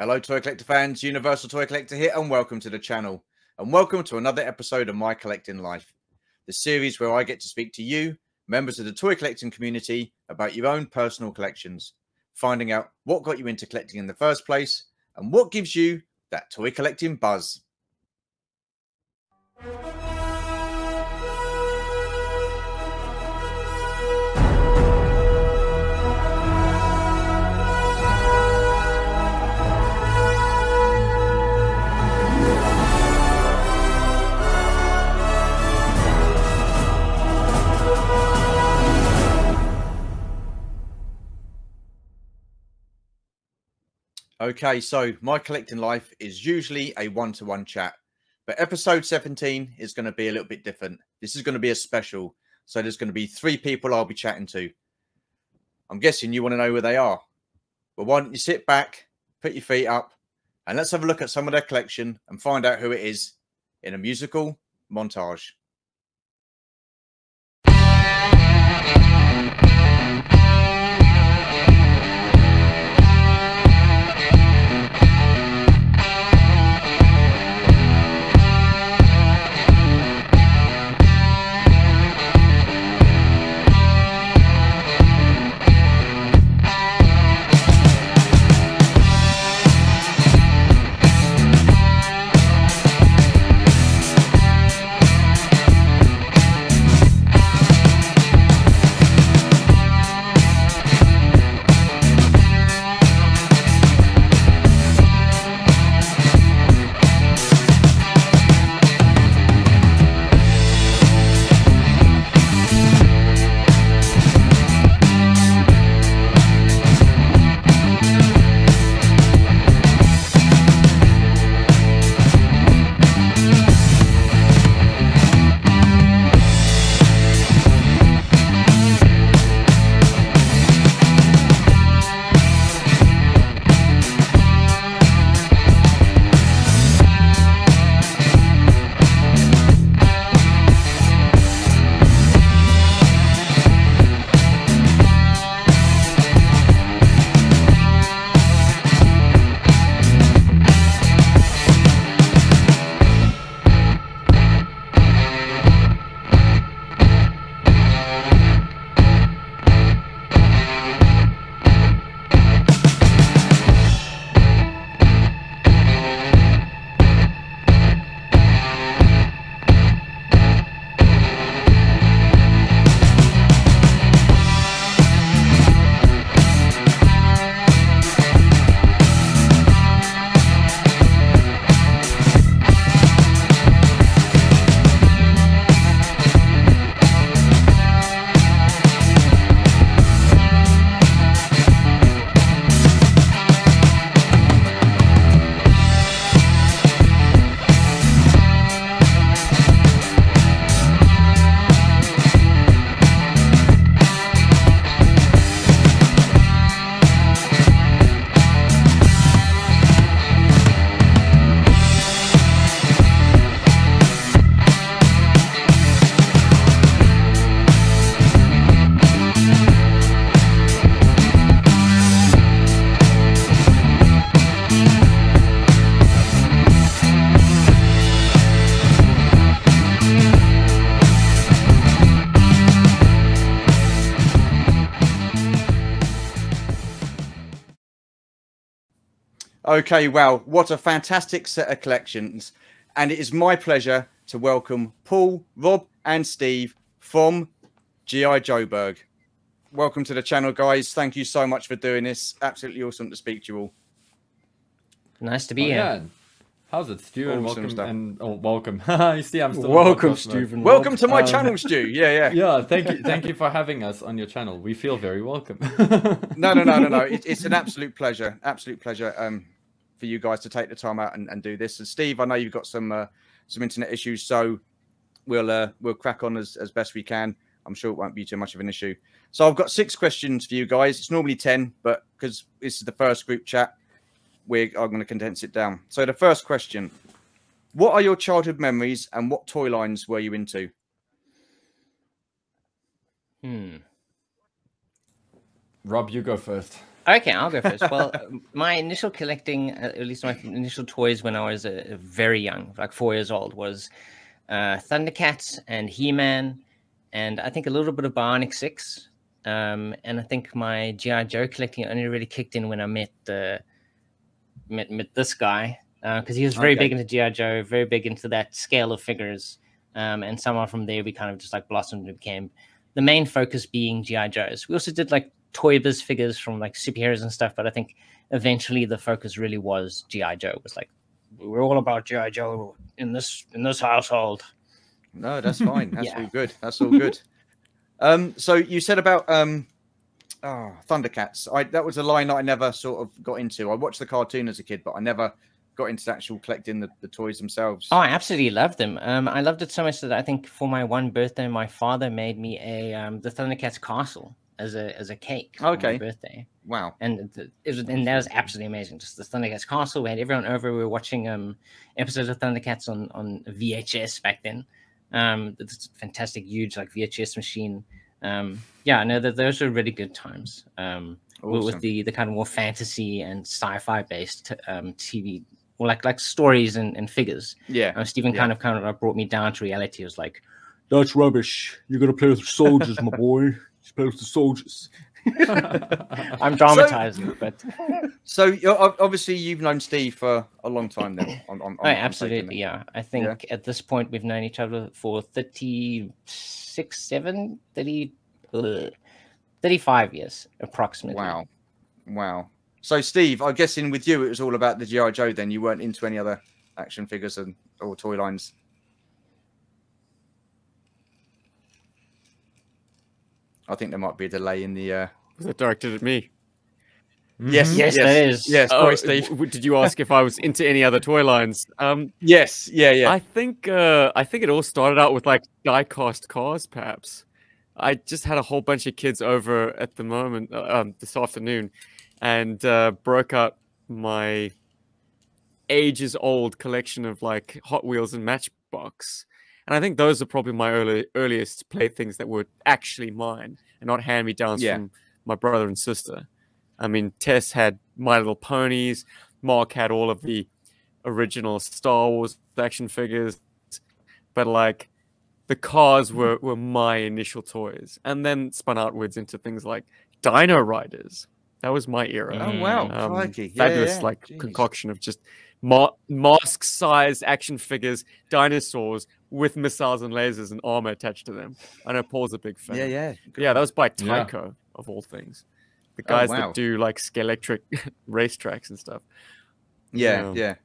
Hello Toy Collector fans, Universal Toy Collector here and welcome to the channel. And welcome to another episode of My Collecting Life, the series where I get to speak to you, members of the toy collecting community, about your own personal collections, finding out what got you into collecting in the first place and what gives you that toy collecting buzz. Okay, so My Collecting Life is usually a one-to-one chat, but episode 17 is going to be a little bit different. This is going to be a special, so there's going to be 3 people I'll be chatting to. I'm guessing you want to know who they are. Well, why don't you sit back, put your feet up, and let's have a look at some of their collection and find out who it is in a musical montage. Okay, wow, what a fantastic set of collections. And it is my pleasure to welcome Paul, Rob and Steve from G.I. Joburg. Welcome to the channel, guys. Thank you so much for doing this. Absolutely awesome to speak to you all. Nice to be here. Yeah. How's it, Stu? And Awesome welcome. stuff. And you see, I'm still Welcome, Stephen. Welcome to my channel, Stu. Yeah. Yeah, thank you for having us on your channel. We feel very welcome. No. It's an absolute pleasure. Absolute pleasure for you guys to take the time out and do this. And Steve, I know you've got some internet issues, so we'll crack on as best we can. I'm sure it won't be too much of an issue. So I've got 6 questions for you guys. It's normally 10, but because this is the first group chat, I'm going to condense it down. So the first question: what are your childhood memories and what toy lines were you into? Rob, you go first. Okay, I'll go first. Well, my initial collecting, at least my initial toys when I was very young, like 4 years old, was Thundercats and He-Man, and I think a little bit of Bionic 6. And I think my G.I. Joe collecting only really kicked in when I met this guy, because he was very big into G.I. Joe, very big into that scale of figures. And somehow from there, we kind of just like blossomed and became the main focus being G.I. Joes. We also did like Toy Biz figures from like superheroes and stuff, but I think eventually the focus really was G.I. Joe. It was like, we're all about G.I. Joe in this household. No, that's fine. That's all good. That's all good. So you said about Thundercats. That was a line that I never sort of got into. I watched the cartoon as a kid, but I never got into actual collecting the toys themselves. Oh, I absolutely loved them. I loved it so much that I think for my one birthday, my father made me the Thundercats castle as a cake for my birthday. Wow. And that was absolutely amazing. Just the Thundercats castle. We had everyone over. We were watching episodes of Thundercats on VHS back then. It's a fantastic, huge like VHS machine. Yeah, no, those were really good times. Awesome. With the kind of more fantasy and sci-fi based TV, or like stories and figures. Yeah. Stephen kind of brought me down to reality. It was like, that's rubbish. You're gonna play with soldiers, my boy. You play with the soldiers. I'm dramatizing, but so obviously you've known Steve for a long time now. Absolutely, yeah. I think at this point we've known each other for 35 years approximately. Wow. So Steve, I'm guessing with you it was all about the G.I. Joe then. You weren't into any other action figures or toy lines. I think there might be a delay in the Was that directed at me? Yes, that is. Yes, sorry, Steve. Did you ask if I was into any other toy lines? Yes, yeah. I think it all started out with like die-cast cars, perhaps. I just had a whole bunch of kids over at the moment this afternoon, and broke out my ages-old collection of like Hot Wheels and Matchbox. And I think those are probably my earliest playthings that were actually mine and not hand-me-downs from my brother and sister. I mean, Tess had My Little Ponies. Mark had all of the original Star Wars action figures. But like, the cars were my initial toys. And then spun outwards into things like Dino Riders. That was my era. Oh, wow. Fabulous concoction of just mask-sized action figures, dinosaurs with missiles and lasers and armor attached to them. I know Paul's a big fan. Yeah. Yeah, that was by Tyco, of all things. The guys that do like Skeletric racetracks and stuff. Yeah.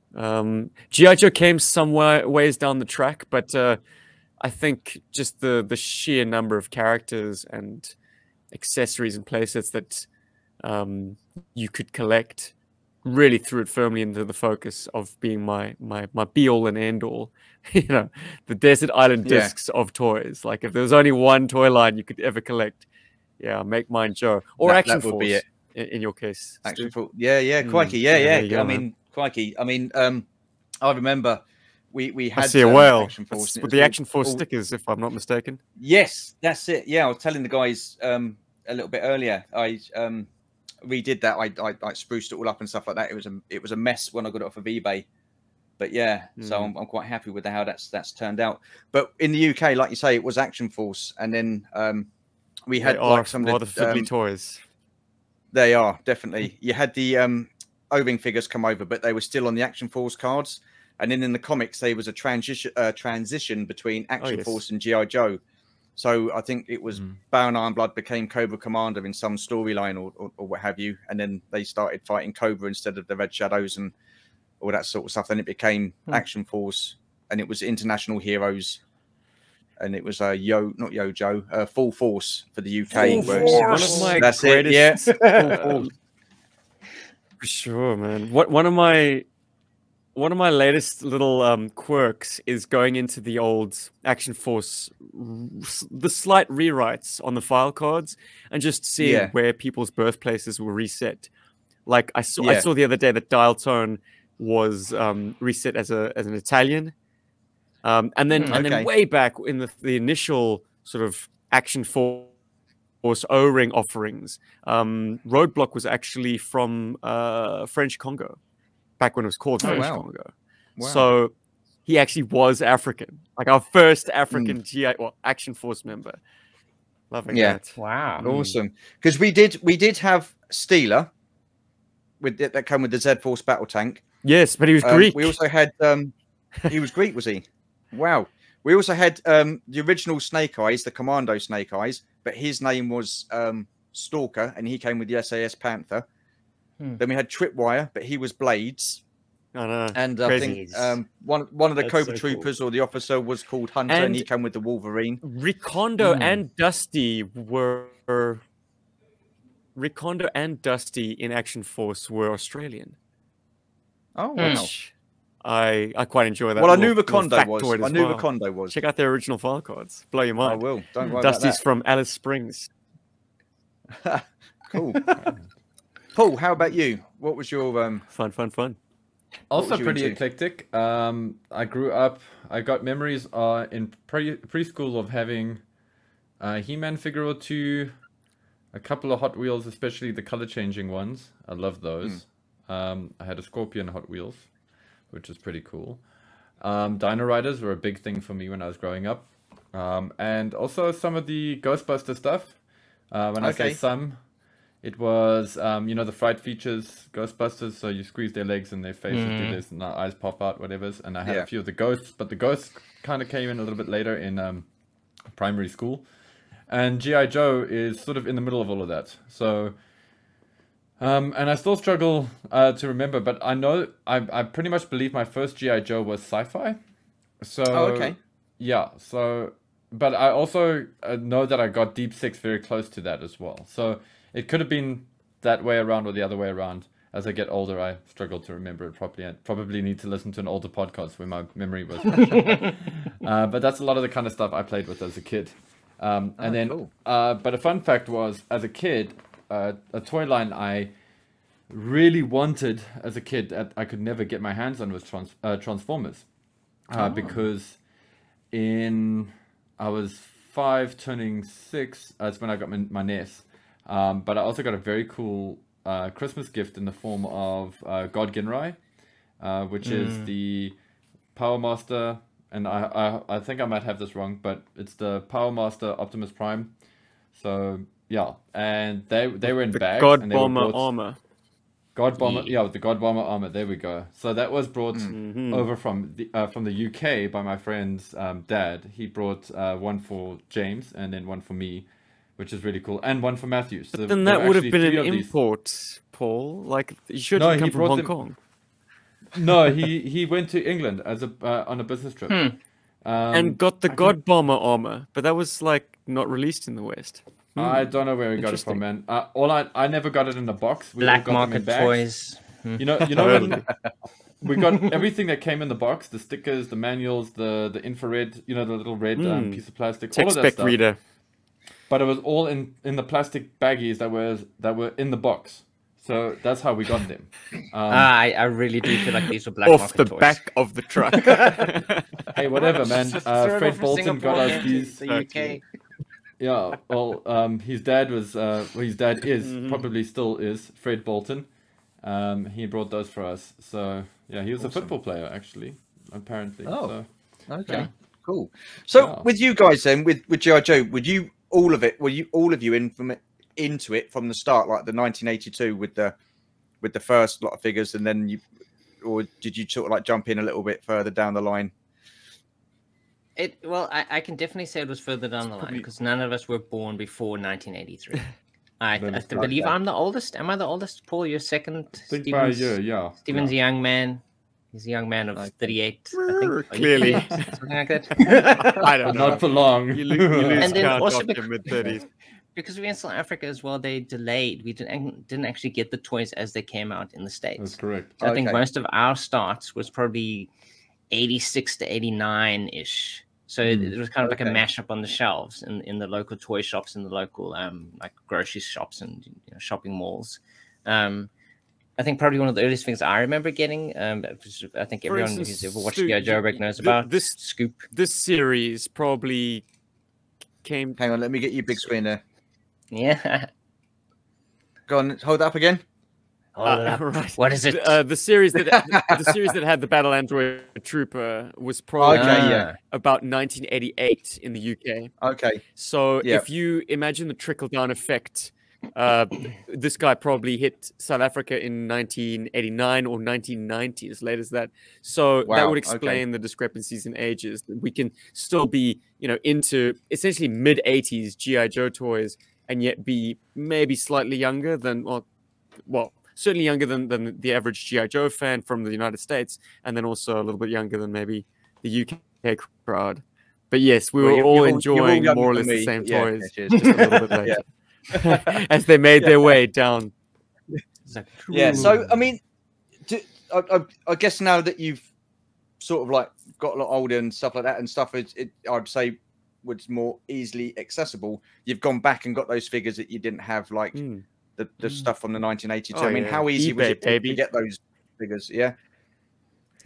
G.I. Joe came some ways down the track, but I think just the sheer number of characters and accessories and playsets that you could collect really threw it firmly into the focus of being my be-all and end-all. You know, the desert island discs of toys. Like, if there was only one toy line you could ever collect, make mine Joe. Or Action Force, would be it. In your case. Action Force. Yeah, crikey. Yeah. I mean, crikey. I mean, I remember we had Action Force. With the Action Force stickers, if I'm not mistaken. Yes, that's it. Yeah, I was telling the guys a little bit earlier. I redid that. I spruced it all up and stuff like that. It was a mess when I got it off of eBay. But so I'm quite happy with how that's turned out. But in the UK, like you say, it was Action Force, and then we had like some of the fiddly toys. They are definitely. You had the O-ring figures come over, but they were still on the Action Force cards. And then in the comics, there was a transition between Action Force and G.I. Joe. So I think it was Baron Ironblood became Cobra Commander in some storyline or what have you. And then they started fighting Cobra instead of the Red Shadows and all that sort of stuff. Then it became Action Force, and it was International Heroes. And it was Full Force for the UK. One of my greatest... For sure, man. One of my latest little quirks is going into the old Action Force, the slight rewrites on the file cards, and just seeing where people's birthplaces were reset. Like I saw the other day that Dial Tone was reset as an Italian, and then way back in the initial sort of Action Force Force O-ring offerings. Roadblock was actually from French Congo, back when it was called French Congo. Wow. So he actually was African, like our first African GI or Action Force member. Loving that. Wow. Awesome. Because we did have Steeler with that came with the Z Force battle tank. Yes, but he was Greek. We also had he was Greek, was he? Wow. We also had the original Snake Eyes, the Commando Snake Eyes, but his name was Stalker, and he came with the SAS Panther. Then we had Tripwire, but he was Blades. I know. And I think one of the Cobra Troopers or the officer was called Hunter, and he came with the Wolverine. Recondo and Dusty in Action Force were Australian. Oh wow. I quite enjoy that. Well, I knew Recondo was. Check out their original file cards. Blow your mind. I will. Don't worry Dusty's about that. from Alice Springs. Cool. Paul, how about you? What was your Fun. Also pretty eclectic. I grew up. I got memories in preschool of having a He-Man figure or two, a couple of Hot Wheels, especially the color changing ones. I love those. I had a Scorpion Hot Wheels, which is pretty cool. Dino Riders were a big thing for me when I was growing up. And also some of the Ghostbuster stuff. When I say some, it was, you know, the fright features, Ghostbusters, so you squeeze their legs and their faces do this and their eyes pop out, whatever's. And I had a few of the ghosts, but the ghosts kind of came in a little bit later in primary school. And G.I. Joe is sort of in the middle of all of that. So, and I still struggle to remember, but I know, I pretty much believe my first G.I. Joe was sci-fi. So, yeah, so, but I also know that I got Deep Six very close to that as well. So it could have been that way around or the other way around. As I get older, I struggle to remember it properly. I probably need to listen to an older podcast where my memory was fresh. But that's a lot of the kind of stuff I played with as a kid. But a fun fact was, as a kid, a toy line I really wanted as a kid that I could never get my hands on was Transformers. Because I was 5 turning 6, that's when I got my NES. But I also got a very cool Christmas gift in the form of God Ginrai, which is the Power Master, and I think I might have this wrong, but it's the Power Master Optimus Prime. So yeah, and they were in bags. God Bomber armor. God Bomber, with the God Bomber armor. There we go. So that was brought over from the UK by my friend's dad. He brought one for James and then one for me, which is really cool, and one for Matthew. So then that would have been an import, Paul. Like, you should have come from Hong Kong. No, he went to England as on a business trip. And got the God Bomber armor, but that was like not released in the West. I don't know where he got it from, man. I never got it in a box. We Black all got market them in toys. You know when we got everything that came in the box, the stickers, the manuals, the infrared, you know, the little red piece of plastic, all of that stuff. Reader. But it was all in the plastic baggies that were in the box. So that's how we got them. I really do feel like these were black off market the toys. back of the truck. Hey, whatever, man. Fred Bolton got us these. The UK. Yeah, well, his dad was, his dad is, probably still is, Fred Bolton. He brought those for us. So, yeah, he was a football player, actually, apparently. Oh, so, okay, yeah. Cool. So, with you guys then, with G.I. Joe, were you all of you into it from the start, like the 1982 with the first lot of figures, and then or did you sort of like jump in a little bit further down the line? Well, I can definitely say it was further down the line because none of us were born before 1983. I believe I'm the oldest. Am I the oldest? Paul, you're second. Think by a year, yeah. Steven's a young man. He's a young man of 38, I think. Clearly. Something like that. I don't know. Not for long. You lose And then count also after mid-30s. Because we're in South Africa as well, they delayed. We didn't actually get the toys as they came out in the States. That's correct. So I think most of our starts was probably 86 to 89-ish. So it was kind of like a mashup on the shelves in the local toy shops and the local like grocery shops and shopping malls. I think probably one of the earliest things I remember getting, which I think everyone who's ever watched G.I. Joburg knows about, this Scoop. This series probably came... Hang on, let me get you big screen there. Yeah. Go on, hold that up again. Hold it up. Right. What is it? The series that had the Battle Android Trooper was probably about 1988 in the UK. Okay. So if you imagine the trickle down effect, this guy probably hit South Africa in 1989 or 1990, as late as that. So that would explain the discrepancies in ages. We can still be, into essentially mid 80s GI Joe toys, and yet be maybe slightly younger than, well, certainly younger than the average GI Joe fan from the United States, and then also a little bit younger than maybe the UK crowd. But yes, we were all enjoying more or less the same toys, just a little bit later, as they made their way down. Yeah. So I mean, I guess now that you've sort of like got a lot older and stuff like that, and stuff, I'd say was more easily accessible. You've gone back and got those figures that you didn't have, like the stuff from the 1982. I mean, how easy was it to get those figures? Yeah.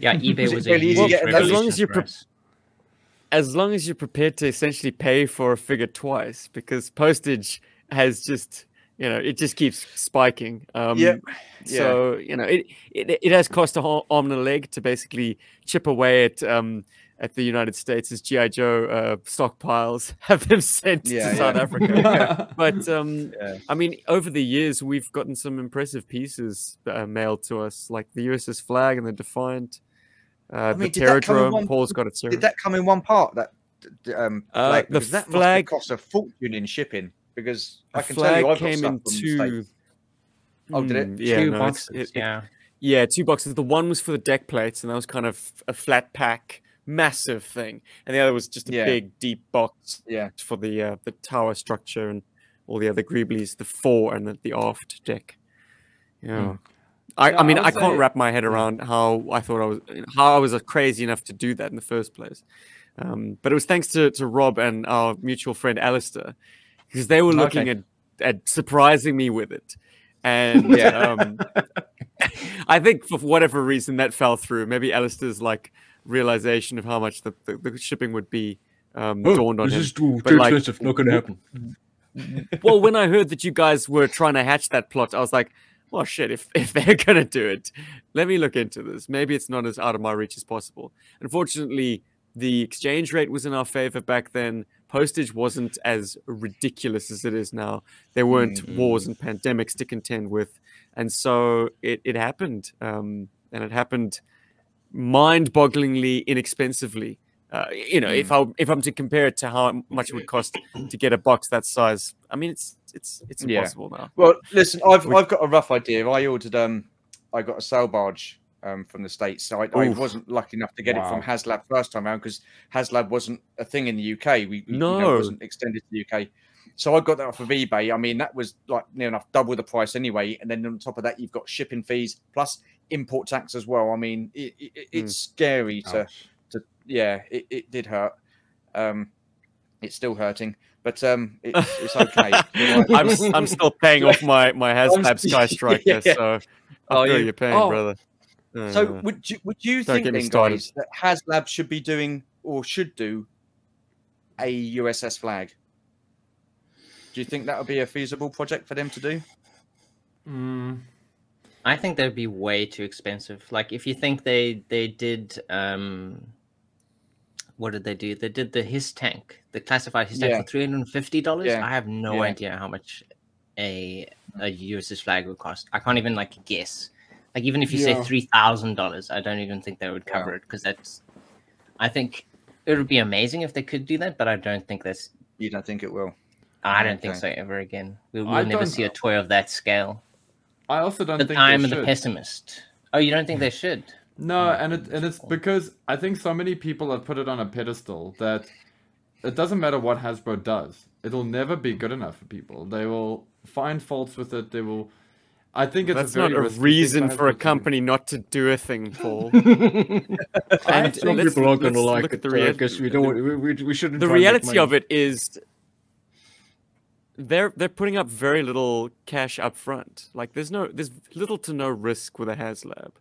Yeah, eBay was really easy to get those. As long as you're prepared to essentially pay for a figure twice, because postage has just, it just keeps spiking. So, it has cost a whole arm and a leg to basically chip away at the United States as GI Joe stockpiles have them sent to South Africa. But I mean, over the years, we've gotten some impressive pieces mailed to us, like the USS Flag and the Defiant. The Terradrome. Paul's got it, sir. Did that come in one part? That flag? Because that flag must have cost a fortune in shipping. Because I can tell you, I've got stuff from the States. Oh, did it? Yeah, two boxes. Yeah, 2 boxes. The one was for the deck plates, and that was kind of a flat pack, massive thing, and the other was just a big, deep box. For the tower structure and all the other greeblies, the fore and the aft deck. I mean, I can't wrap my head around how I was crazy enough to do that in the first place. But it was thanks to Rob and our mutual friend Alistair, because they were looking at surprising me with it. And I think for whatever reason that fell through. Maybe Alistair's like realization of how much the shipping would be dawned on him. This is too expensive. Not gonna happen. Well, when I heard that you guys were trying to hatch that plot, I was like, well, shit, if they're going to do it, let me look into this. Maybe it's not as out of my reach as possible. Unfortunately, the exchange rate was in our favor back then. Postage wasn't as ridiculous as it is now. There weren't wars and pandemics to contend with. And so it happened. And it happened mind-bogglingly inexpensively. If I'm to compare it to how much it would cost to get a box that size, I mean, it's impossible now. Well, listen, I've got a rough idea. I ordered I got a sail barge from the States, so I wasn't lucky enough to get it from HasLab first time around, because HasLab wasn't a thing in the UK. It wasn't extended to the UK. So I got that off of eBay. I mean, that was like near enough double the price anyway. And then on top of that, you've got shipping fees plus import tax as well. I mean, it's scary it did hurt. It's still hurting, but it's okay. I'm still paying off my HasLab Sky Striker, so I feel your pain, brother. So would you think then, guys, that HasLab should be doing or should do a USS Flag? Do you think that would be a feasible project for them to do? I think that would be way too expensive. Like, if you think they did what did they do? They did the HISS tank, the classified HISS tank for $350. I have no idea how much a USS Flag would cost. I can't even guess. Like, even if you say $3,000, I don't even think they would cover it, because I think it would be amazing if they could do that, but I don't think that's. You don't think it will? I don't think so ever again. We'll never see a toy of that scale. I also don't think I'm the pessimist. Oh, you don't think they should? No, and it's because I think so many people have put it on a pedestal that it doesn't matter what Hasbro does. It'll never be good enough for people. They will find faults with it. They will. I think that's not a reason for a company not to do a thing, Paul. And some people aren't going to like it. I guess we don't. We shouldn't. The reality of it is, they're putting up very little cash up front. Like, there's little to no risk with a HasLab.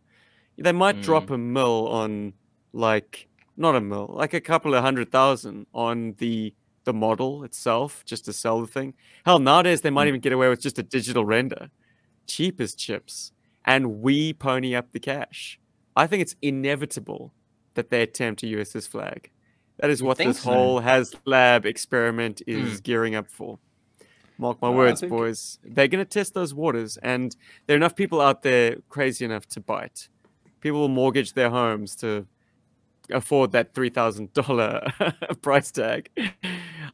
They might drop a mil on, like, not a mil, like a couple of 100,000 on the the model itself just to sell the thing. Hell, nowadays they might even get away with just a digital render, cheap as chips, and we pony up the cash. I think it's inevitable that they attempt a USS Flag. That is what this whole HasLab experiment is gearing up for. Mark my words, boys. They're going to test those waters, and there are enough people out there crazy enough to bite. People will mortgage their homes to afford that $3,000 price tag.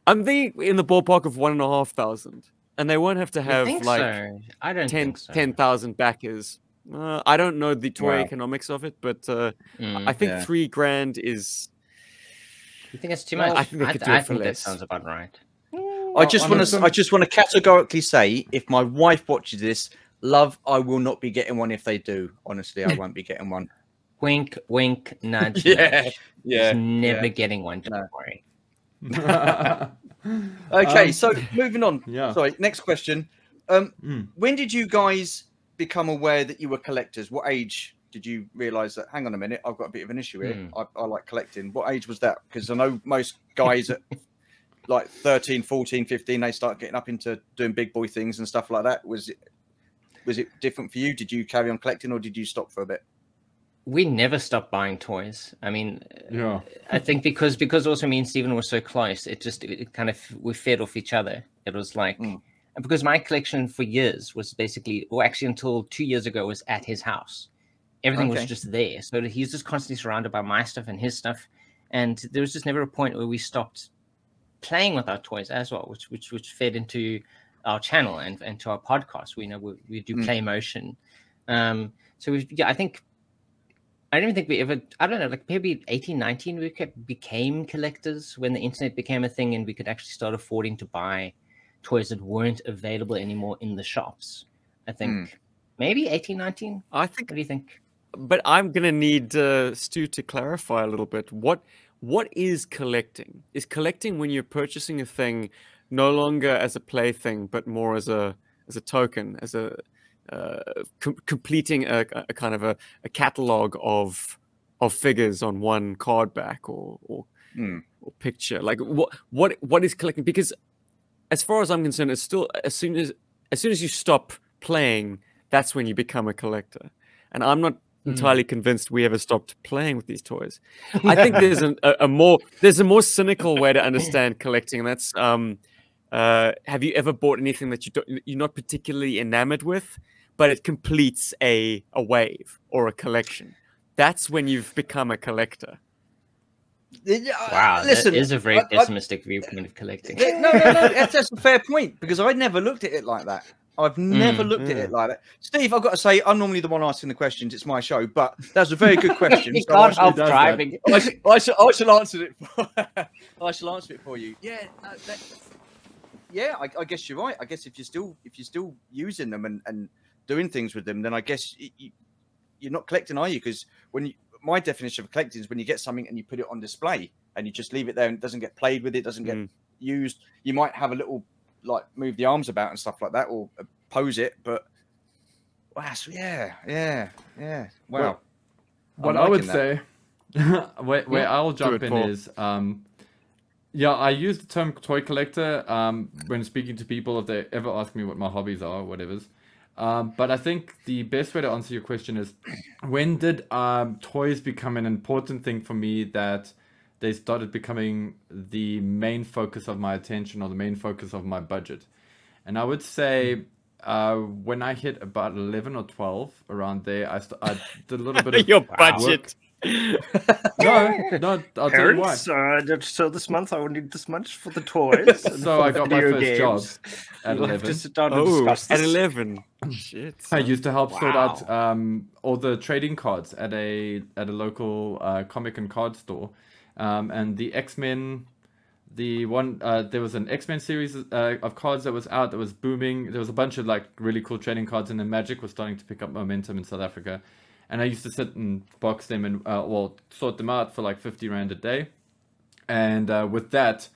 I'm thinking in the ballpark of $1,500, and they won't have to have like I don't 10,000 backers. I don't know the toy economics of it, but I think $3,000 is. You think it's too much? I think they could do it for less. That sounds about right. I just want to categorically say, if my wife watches this, love, I will not be getting one if they do. Honestly, I won't be getting one. Wink, wink, nudge. Yeah. Never getting one. Don't worry. Okay, so moving on. Yeah. Sorry, next question. When did you guys become aware that you were collectors? What age did you realize that, hang on a minute, I've got a bit of an issue here? I like collecting. What age was that? Because I know most guys at like 13, 14, 15, they start getting up into doing big boy things and stuff like that. Was it different for you? Did you carry on collecting, or did you stop for a bit? We never stopped buying toys. I mean, I think because also me and Stephen were so close, it kind of, we fed off each other. It was like, because my collection for years was basically, or actually until 2 years ago, was at his house. Everything was just there. So he's just constantly surrounded by my stuff and his stuff. And there was just never a point where we stopped playing with our toys as well, which fed into our channel and to our podcast. We do play motion. So I don't think we ever, I don't know, like maybe 18, 19, we became collectors when the internet became a thing and we could actually start affording to buy toys that weren't available anymore in the shops. I think maybe 18, 19. I think. What do you think? But I'm going to need Stu to clarify a little bit. What is collecting? Is collecting when you're purchasing a thing no longer as a plaything, but more as a token, as a completing a kind of a catalog of figures on one card back or picture? Like what is collecting? Because as far as I'm concerned, it's still as soon as you stop playing, that's when you become a collector. And I'm not entirely convinced we ever stopped playing with these toys. I think there's a more cynical way to understand collecting, and that's have you ever bought anything that you're not particularly enamored with, but it completes a wave or a collection? That's when you've become a collector. Wow, listen, that is a very pessimistic viewpoint of collecting. No, that's a fair point, because I never looked at it like that. I've never looked at it like that. Steve, I've got to say, I'm normally the one asking the questions. It's my show, but that's a very good question. So can't help driving. I shall answer it. I shall answer it for you. Yeah, I guess you're right. I guess if you're still using them and doing things with them, then I guess you're not collecting, are you? Because my definition of collecting is when you get something and you put it on display and you just leave it there and it doesn't get played with, it doesn't get used. You might have a little, like, move the arms about and stuff like that, or pose it, but wow, yeah. Wow. What I would say, where I'll jump in is, I use the term toy collector when speaking to people if they ever ask me what my hobbies are or whatever's. But I think the best way to answer your question is, when did toys become an important thing for me that they started becoming the main focus of my attention or the main focus of my budget? And I would say when I hit about 11 or 12, around there, I did a little bit of your budget. No, I'll tell you why. So this month I will need this much for the toys. So I got my first job at 11. At 11. Shit. I used to help sort out all the trading cards at a local comic and card store, and the X-Men. There was an X-Men series of cards that was out that was booming. There was a bunch of like really cool trading cards, and then Magic was starting to pick up momentum in South Africa. And I used to sit and box them and sort them out for like 50 Rand a day. And with that,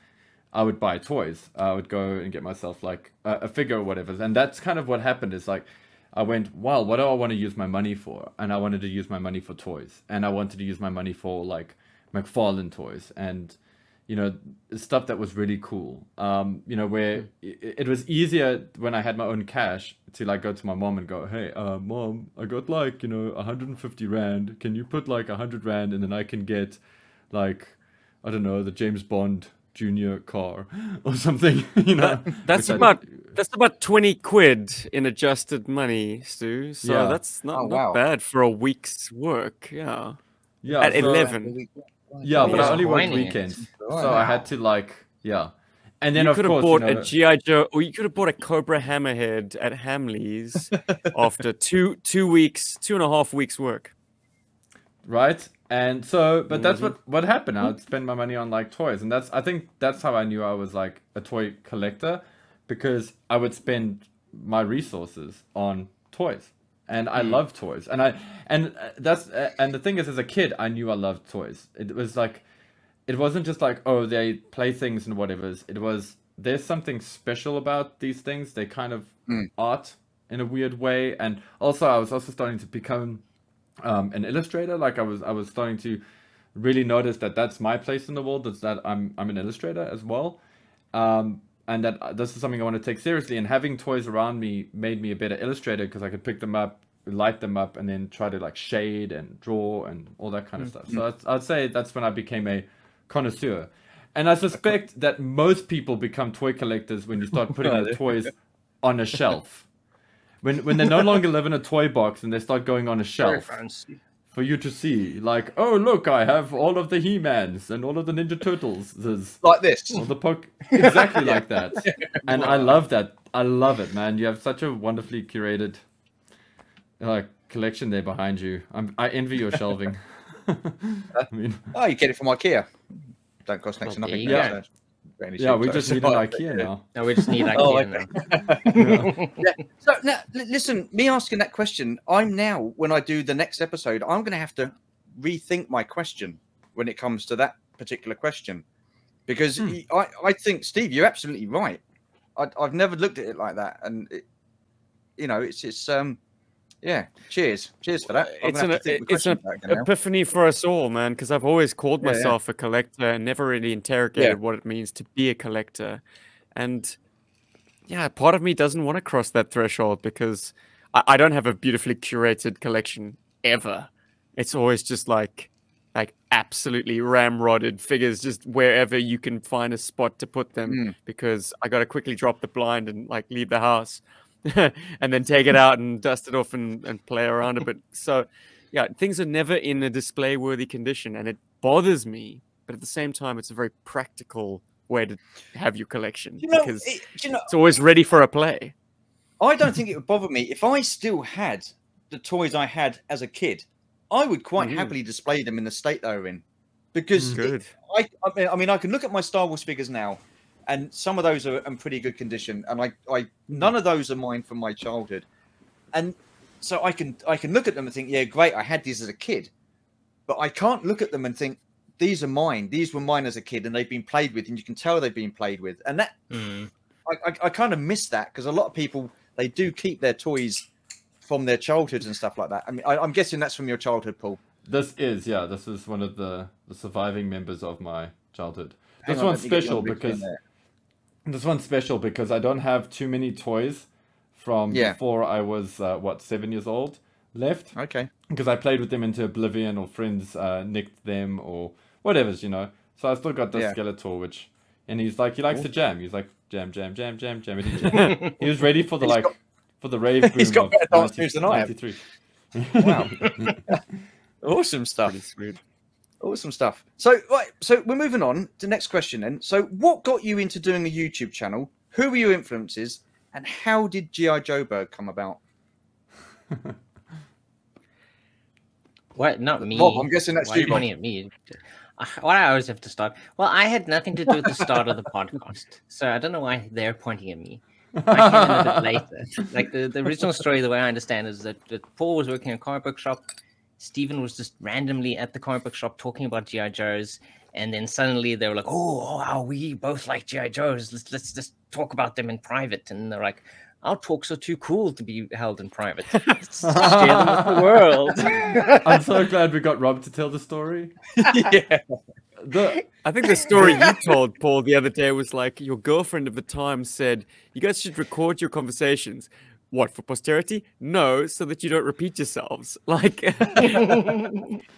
I would buy toys. I would go and get myself like a figure or whatever. And that's kind of what happened. Is like I went, wow, what do I want to use my money for? And I wanted to use my money for toys. And I wanted to use my money for like McFarlane toys. And you know, stuff that was really cool. You know, where it was easier when I had my own cash to like go to my mom and go, hey, mom, I got like, you know, 150 Rand. Can you put like 100 Rand and then I can get like, I don't know, the James Bond Junior car or something, you know. That's about 20 quid in adjusted money, Stu. So that's not bad for a week's work. Yeah. Yeah. At 11. Yeah, but I only worked weekends, so I had to like, and then you of could have course, bought you know, a GI Joe, or you could have bought a Cobra Hammerhead at Hamley's after 2.5 weeks work, right? And so, but that's what happened. I'd spend my money on like toys, and I think that's how I knew I was like a toy collector, because I would spend my resources on toys. And I love toys, and the thing is, as a kid, I knew I loved toys. It was like, it wasn't just like, oh, they play things and whatever. It was, there's something special about these things. They kind of art in a weird way, and also I was also starting to become an illustrator. Like I was starting to really notice that that's my place in the world. That's that I'm an illustrator as well. And that this is something I want to take seriously. And having toys around me made me a better illustrator, because I could pick them up, light them up, and then try to like shade and draw and all that kind of stuff. So I'd say that's when I became a connoisseur. And I suspect that most people become toy collectors when you start putting the toys on a shelf. When they no longer live in a toy box and they start going on a shelf for you to see, like, oh look, I have all of the He-Mans and all of the Ninja Turtles. There's like this, exactly like that. And I love that. I love it, man. You have such a wonderfully curated collection there behind you. I envy your shelving. I mean, you get it from IKEA. Don't cost next to nothing. Yeah, we just need an IKEA now. No, we just need IKEA now. So now, listen, me asking that question, I'm now, when I do the next episode, I'm going to have to rethink my question when it comes to that particular question. Because I think, Steve, you're absolutely right. I've never looked at it like that. And, it's cheers for that. It's an epiphany for us all, man, because I've always called myself a collector and never really interrogated what it means to be a collector. And part of me doesn't want to cross that threshold, because I don't have a beautifully curated collection ever. It's always just like absolutely ramrodded figures, just wherever you can find a spot to put them, because I got to quickly drop the blind and like leave the house. And then take it out and dust it off and play around a bit. So, things are never in a display-worthy condition, and it bothers me. But at the same time, it's a very practical way to have your collection, because it's always ready for a play. I don't think it would bother me if I still had the toys I had as a kid. I would quite happily display them in the state they're in, because I mean, I can look at my Star Wars figures now. And some of those are in pretty good condition, and none of those are mine from my childhood, and so I can look at them and think, yeah, great, I had these as a kid, but I can't look at them and think these are mine. These were mine as a kid, and they've been played with, and you can tell they've been played with, and that I kind of miss that, because a lot of people, they do keep their toys from their childhoods and stuff like that. I mean, I'm guessing that's from your childhood, Paul. This is one of the surviving members of my childhood. This one's special because I don't have too many toys from before I was 7 years old left. Okay. Because I played with them into oblivion, or friends nicked them, or whatever's, So I still got this Skeletor, and he's like, he likes to jam. He's like, jam, jam, jam, jam, jam. He was ready for the for the rave boom. He's got better dance moves than I have. Wow. Awesome stuff. Pretty sweet. Awesome stuff. So we're moving on to the next question then. So what got you into doing a YouTube channel? Who were your influences? And how did G.I. Joburg come about? What? Not me. Bob, I'm guessing that's Why you, are you pointing at me? Why do I always have to start? Well, I had nothing to do with the start of the podcast, so I don't know why they're pointing at me. I came in a bit later. Like the original story, the way I understand is that Paul was working in a comic book shop. Stephen was just randomly at the comic book shop talking about G.I. Joes, and then suddenly they were like, "Oh, wow, we both like G.I. Joes. Let's just talk about them in private." And they're like, "Our talks are too cool to be held in private. Let's share them with the world." I'm so glad we got Rob to tell the story. I think the story you told, Paul, the other day was like your girlfriend of the time said, you guys should record your conversations. What, for posterity? No, so that you don't repeat yourselves. Like,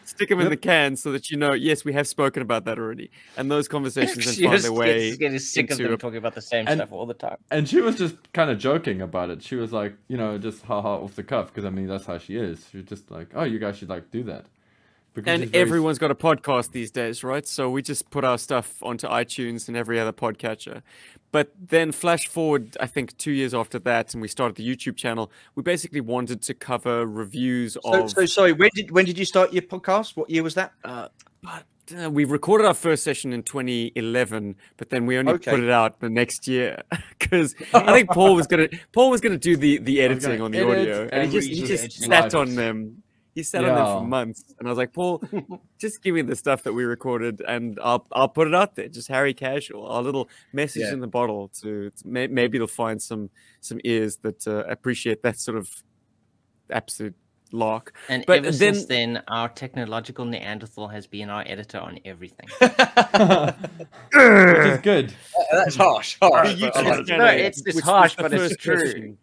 stick them in the can so that you know, yes, we have spoken about that already. And those conversations then find their way getting sick of them talking about the same stuff all the time. And she was just kind of joking about it. She was like, you know, just haha off the cuff, because I mean, that's how she is. She's just like, oh, you guys should like do that. Because and everyone's got a podcast these days, right? So we just put our stuff onto iTunes and every other podcatcher. But then flash forward, I think 2 years after that, and we started the YouTube channel. We basically wanted to cover reviews of. So sorry, when did you start your podcast? What year was that? We recorded our first session in 2011, but then we only put it out the next year because I think Paul was gonna do the editing on the audio, and he just sat on them. He sat on them for months, and I was like, Paul, just give me the stuff that we recorded, and I'll put it out there. Just Harry Casual, our little message in the bottle. To maybe they'll find some ears that appreciate that sort of absolute lark. And ever since then, our technological Neanderthal has been our editor on everything. Which is good. That's harsh. It's harsh, but it's true.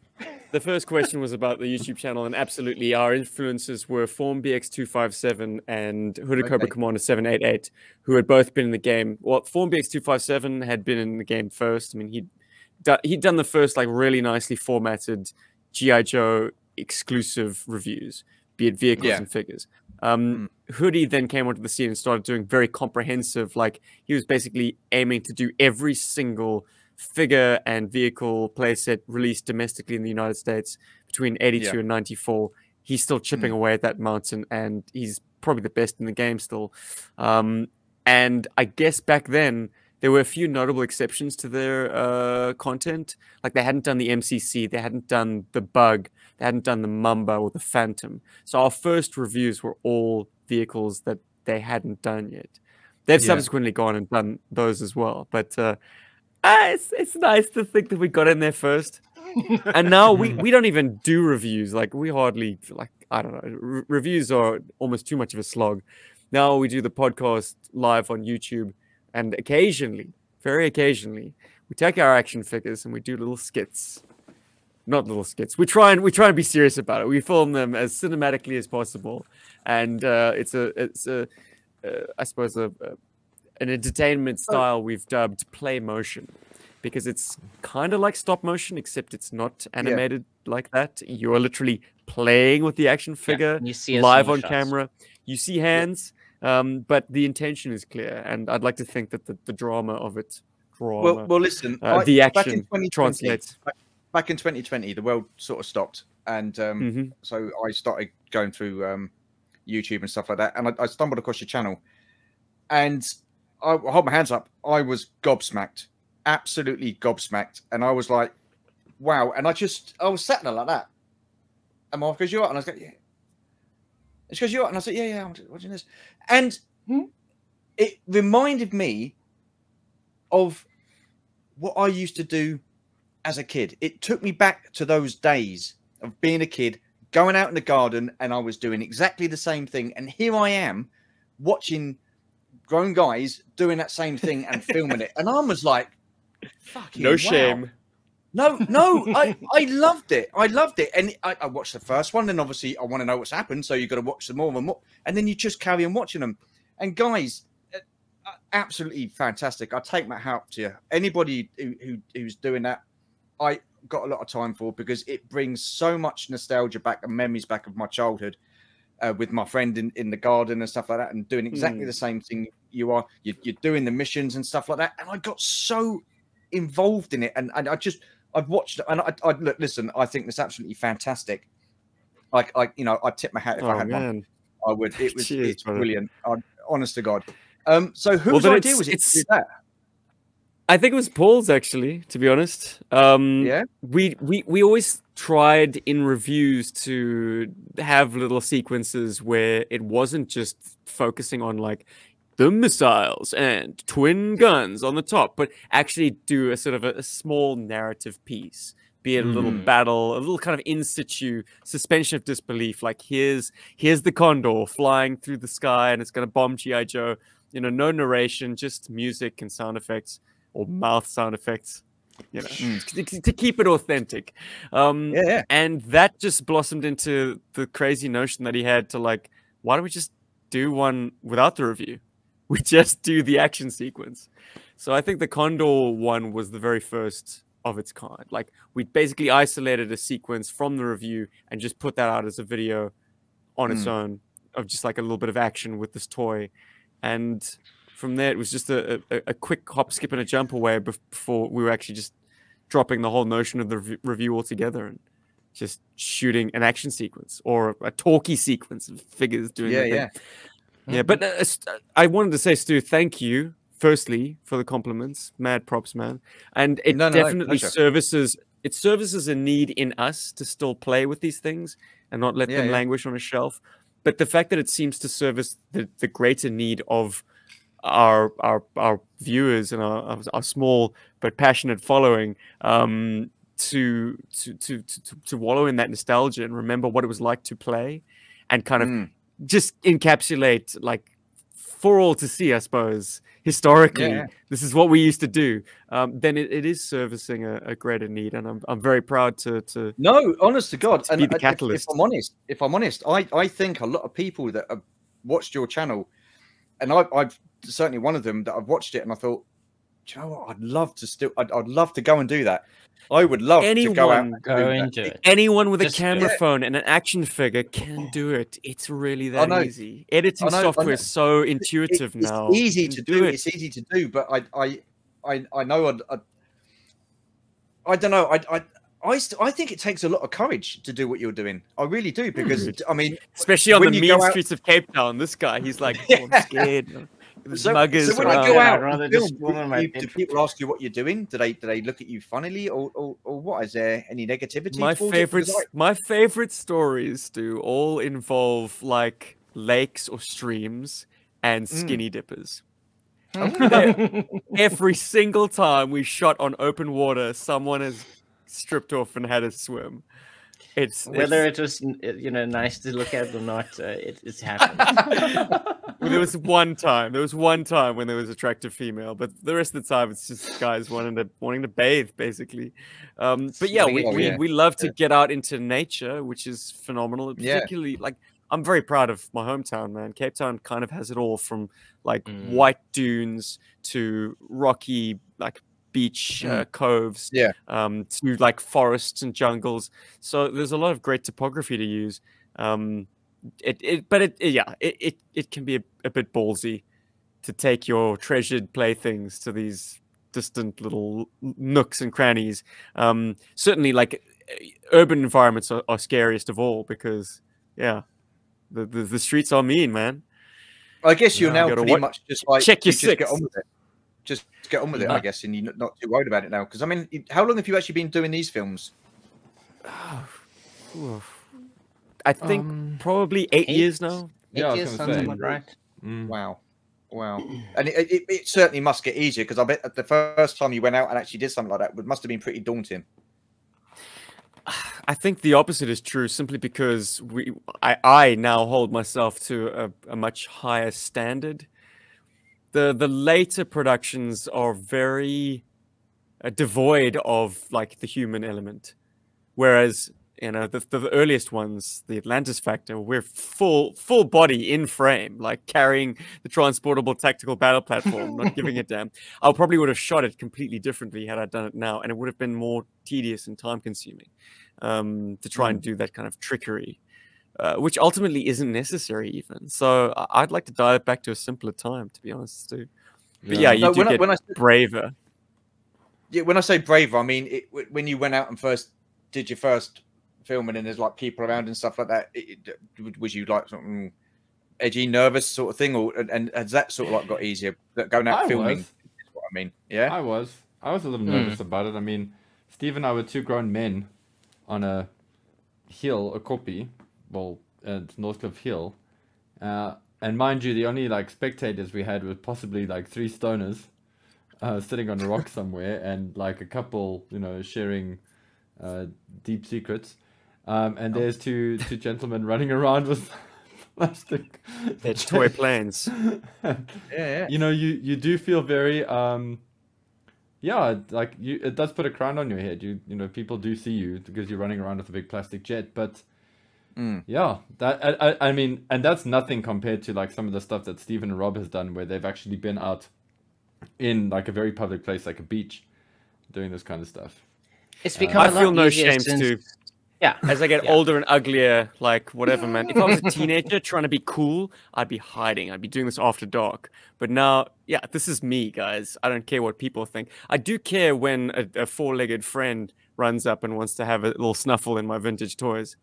The first question was about the YouTube channel, and absolutely, our influences were FormBX257 and Hooded Cobra Commander 788, who had both been in the game. Well, FormBX257 had been in the game first. I mean, he'd done the first like really nicely formatted G.I. Joe exclusive reviews, be it vehicles and figures. Hoodie then came onto the scene and started doing very comprehensive. Like he was basically aiming to do every single figure and vehicle playset released domestically in the United States between 82 and 94. He's still chipping away at that mountain, and he's probably the best in the game still. And I guess back then there were a few notable exceptions to their content. Like they hadn't done the MCC, they hadn't done the Bug, they hadn't done the Mamba or the Phantom. So our first reviews were all vehicles that they hadn't done yet. They've subsequently gone and done those as well, but it's nice to think that we got in there first. And now we don't even do reviews. Like we hardly, like, I don't know, reviews are almost too much of a slog. Now we do the podcast live on YouTube, and occasionally, very occasionally, we take our action figures and we do little skits. Not little skits. We try and be serious about it. We film them as cinematically as possible, and it's I suppose an entertainment style we've dubbed play motion, because it's kind of like stop motion, except it's not animated like that. You're literally playing with the action figure you see live on camera. You see hands, but the intention is clear, and I'd like to think that the drama of it, well, listen, the action translates. Back in 2020, the world sort of stopped, and so I started going through YouTube and stuff like that, and I stumbled across your channel, and I hold my hands up. I was gobsmacked, absolutely gobsmacked, and I was like, "Wow!" And I was sat there like that. And my wife goes, "You are?" And I was like, "Yeah." And she goes, "You are?" And I said, "Yeah, I'm watching this." And it reminded me of what I used to do as a kid. It took me back to those days of being a kid, going out in the garden, and I was doing exactly the same thing. And here I am watching grown guys doing that same thing and filming it. And I was like, fucking no shame. No, I loved it. I loved it. And I watched the first one, and obviously I want to know what's happened. So you've got to watch some more and more. And then you just carry on watching them. And guys, absolutely fantastic. I take my hat up to you. Anybody who's doing that, I got a lot of time for, because it brings so much nostalgia back and memories back of my childhood. With my friend in the garden and stuff like that, and doing exactly the same thing you're doing the missions and stuff like that. And I got so involved in it, and I've watched it, and I look, listen, I think that's absolutely fantastic. Like I'd tip my hat if I had one. I would. It's brilliant. Honest to God. So whose idea was it to do that? I think it was Paul's, actually, to be honest. We always tried in reviews to have little sequences where it wasn't just focusing on like the missiles and twin guns on the top, but actually do a sort of a small narrative piece, be it a little battle, a little kind of in situ suspension of disbelief. Like here's the Condor flying through the sky and it's going to bomb G.I. Joe. You know, no narration, just music and sound effects or mouth sound effects. You know, to keep it authentic. And that just blossomed into the crazy notion that he had to like, why don't we just do one without the review? We just do the action sequence. So I think the Condor one was the very first of its kind. Like, we basically isolated a sequence from the review and just put that out as a video on its own, of just like a little bit of action with this toy. And from there, it was just a quick hop, skip, and a jump away before we were actually just dropping the whole notion of the review altogether and just shooting an action sequence or a talkie sequence of figures doing their thing. Yeah, but I wanted to say, Stu, thank you, firstly, for the compliments. Mad props, man. And it definitely services a need in us to still play with these things and not let them languish on a shelf. But the fact that it seems to service the greater need of our viewers and our small but passionate following to wallow in that nostalgia and remember what it was like to play and kind of just encapsulate, like, for all to see, I suppose, historically, this is what we used to do, then it is servicing a greater need, and I'm very proud to no, honest to God, to be the catalyst. If I'm honest, I think a lot of people that have watched your channel, and I've certainly one of them that I've watched it, and I thought, do you know what? I'd love to go and do that. I would love to go out and do it. Anyone with a camera phone and an action figure can do it. It's really that easy. Editing software is so intuitive now. It's easy to do. It's easy to do, but I know I don't know. I think it takes a lot of courage to do what you're doing. I really do, because I mean, especially on the mean streets of Cape Town, this guy, he's like, oh, I'm scared. So when you go out and film, do people ask you what you're doing? Do they look at you funnily, or what? Is there any negativity? My favorite stories do all involve like lakes or streams and skinny dippers. Every single time we shot on open water, someone has stripped off and had a swim. Whether it was nice to look at or not, it's happened. Well, there was one time when there was attractive female, but the rest of the time it's just guys wanting to bathe, basically. But yeah, we love to get out into nature, which is phenomenal. Particularly, like, I'm very proud of my hometown, man. Cape Town kind of has it all, from like white dunes to rocky, like, beach coves, to like forests and jungles. So there's a lot of great topography to use. It can be a bit ballsy to take your treasured playthings to these distant little nooks and crannies. Certainly, like, urban environments are scariest of all, because the streets are mean, man. I guess you're now pretty much just like, check your six. Just get on with it, I guess, and you're not too worried about it now. Because I mean, how long have you actually been doing these films? I think probably 8 years now. 8 years, something like right. Wow, and it certainly must get easier, because I bet the first time you went out and actually did something like that must have been pretty daunting. I think the opposite is true, simply because I now hold myself to a much higher standard. The later productions are very devoid of like the human element, whereas the earliest ones, the Atlantis Factor, we're full body in frame, like carrying the transportable tactical battle platform, not giving a damn. I probably would have shot it completely differently had I done it now, and it would have been more tedious and time consuming to try and do that kind of trickery. Which ultimately isn't necessary even. So I'd like to dial it back to a simpler time, to be honest, too. But yeah, you when I say braver. Yeah, when I say braver, I mean when you went out and first did your first filming, and there's like people around and stuff like that. Was you like something edgy, nervous sort of thing, and has that sort of like got easier going out filming? Is what I mean, yeah. I was a little nervous about it. I mean, Steve and I were two grown men on a hill, a kopie. Well, it's Northcliffe Hill, and mind you, the only like spectators we had were possibly like 3 stoners sitting on a rock somewhere, and like a couple, sharing deep secrets, and there's two gentlemen running around with plastic. They're toy planes. Yeah. You know, you do feel very like it does put a crown on your head. You know, people do see you because you're running around with a big plastic jet, but yeah, that I mean, and that's nothing compared to like some of the stuff that Stephen and Rob has done, where they've actually been out in like a very public place, like a beach, doing this kind of stuff. It's become I a lot feel no easier shame since... to. Yeah. As I get older and uglier, like whatever, man. If I was a teenager trying to be cool, I'd be hiding. I'd be doing this after dark. But now, yeah, this is me, guys. I don't care what people think. I do care when a four-legged friend runs up and wants to have a little snuffle in my vintage toys.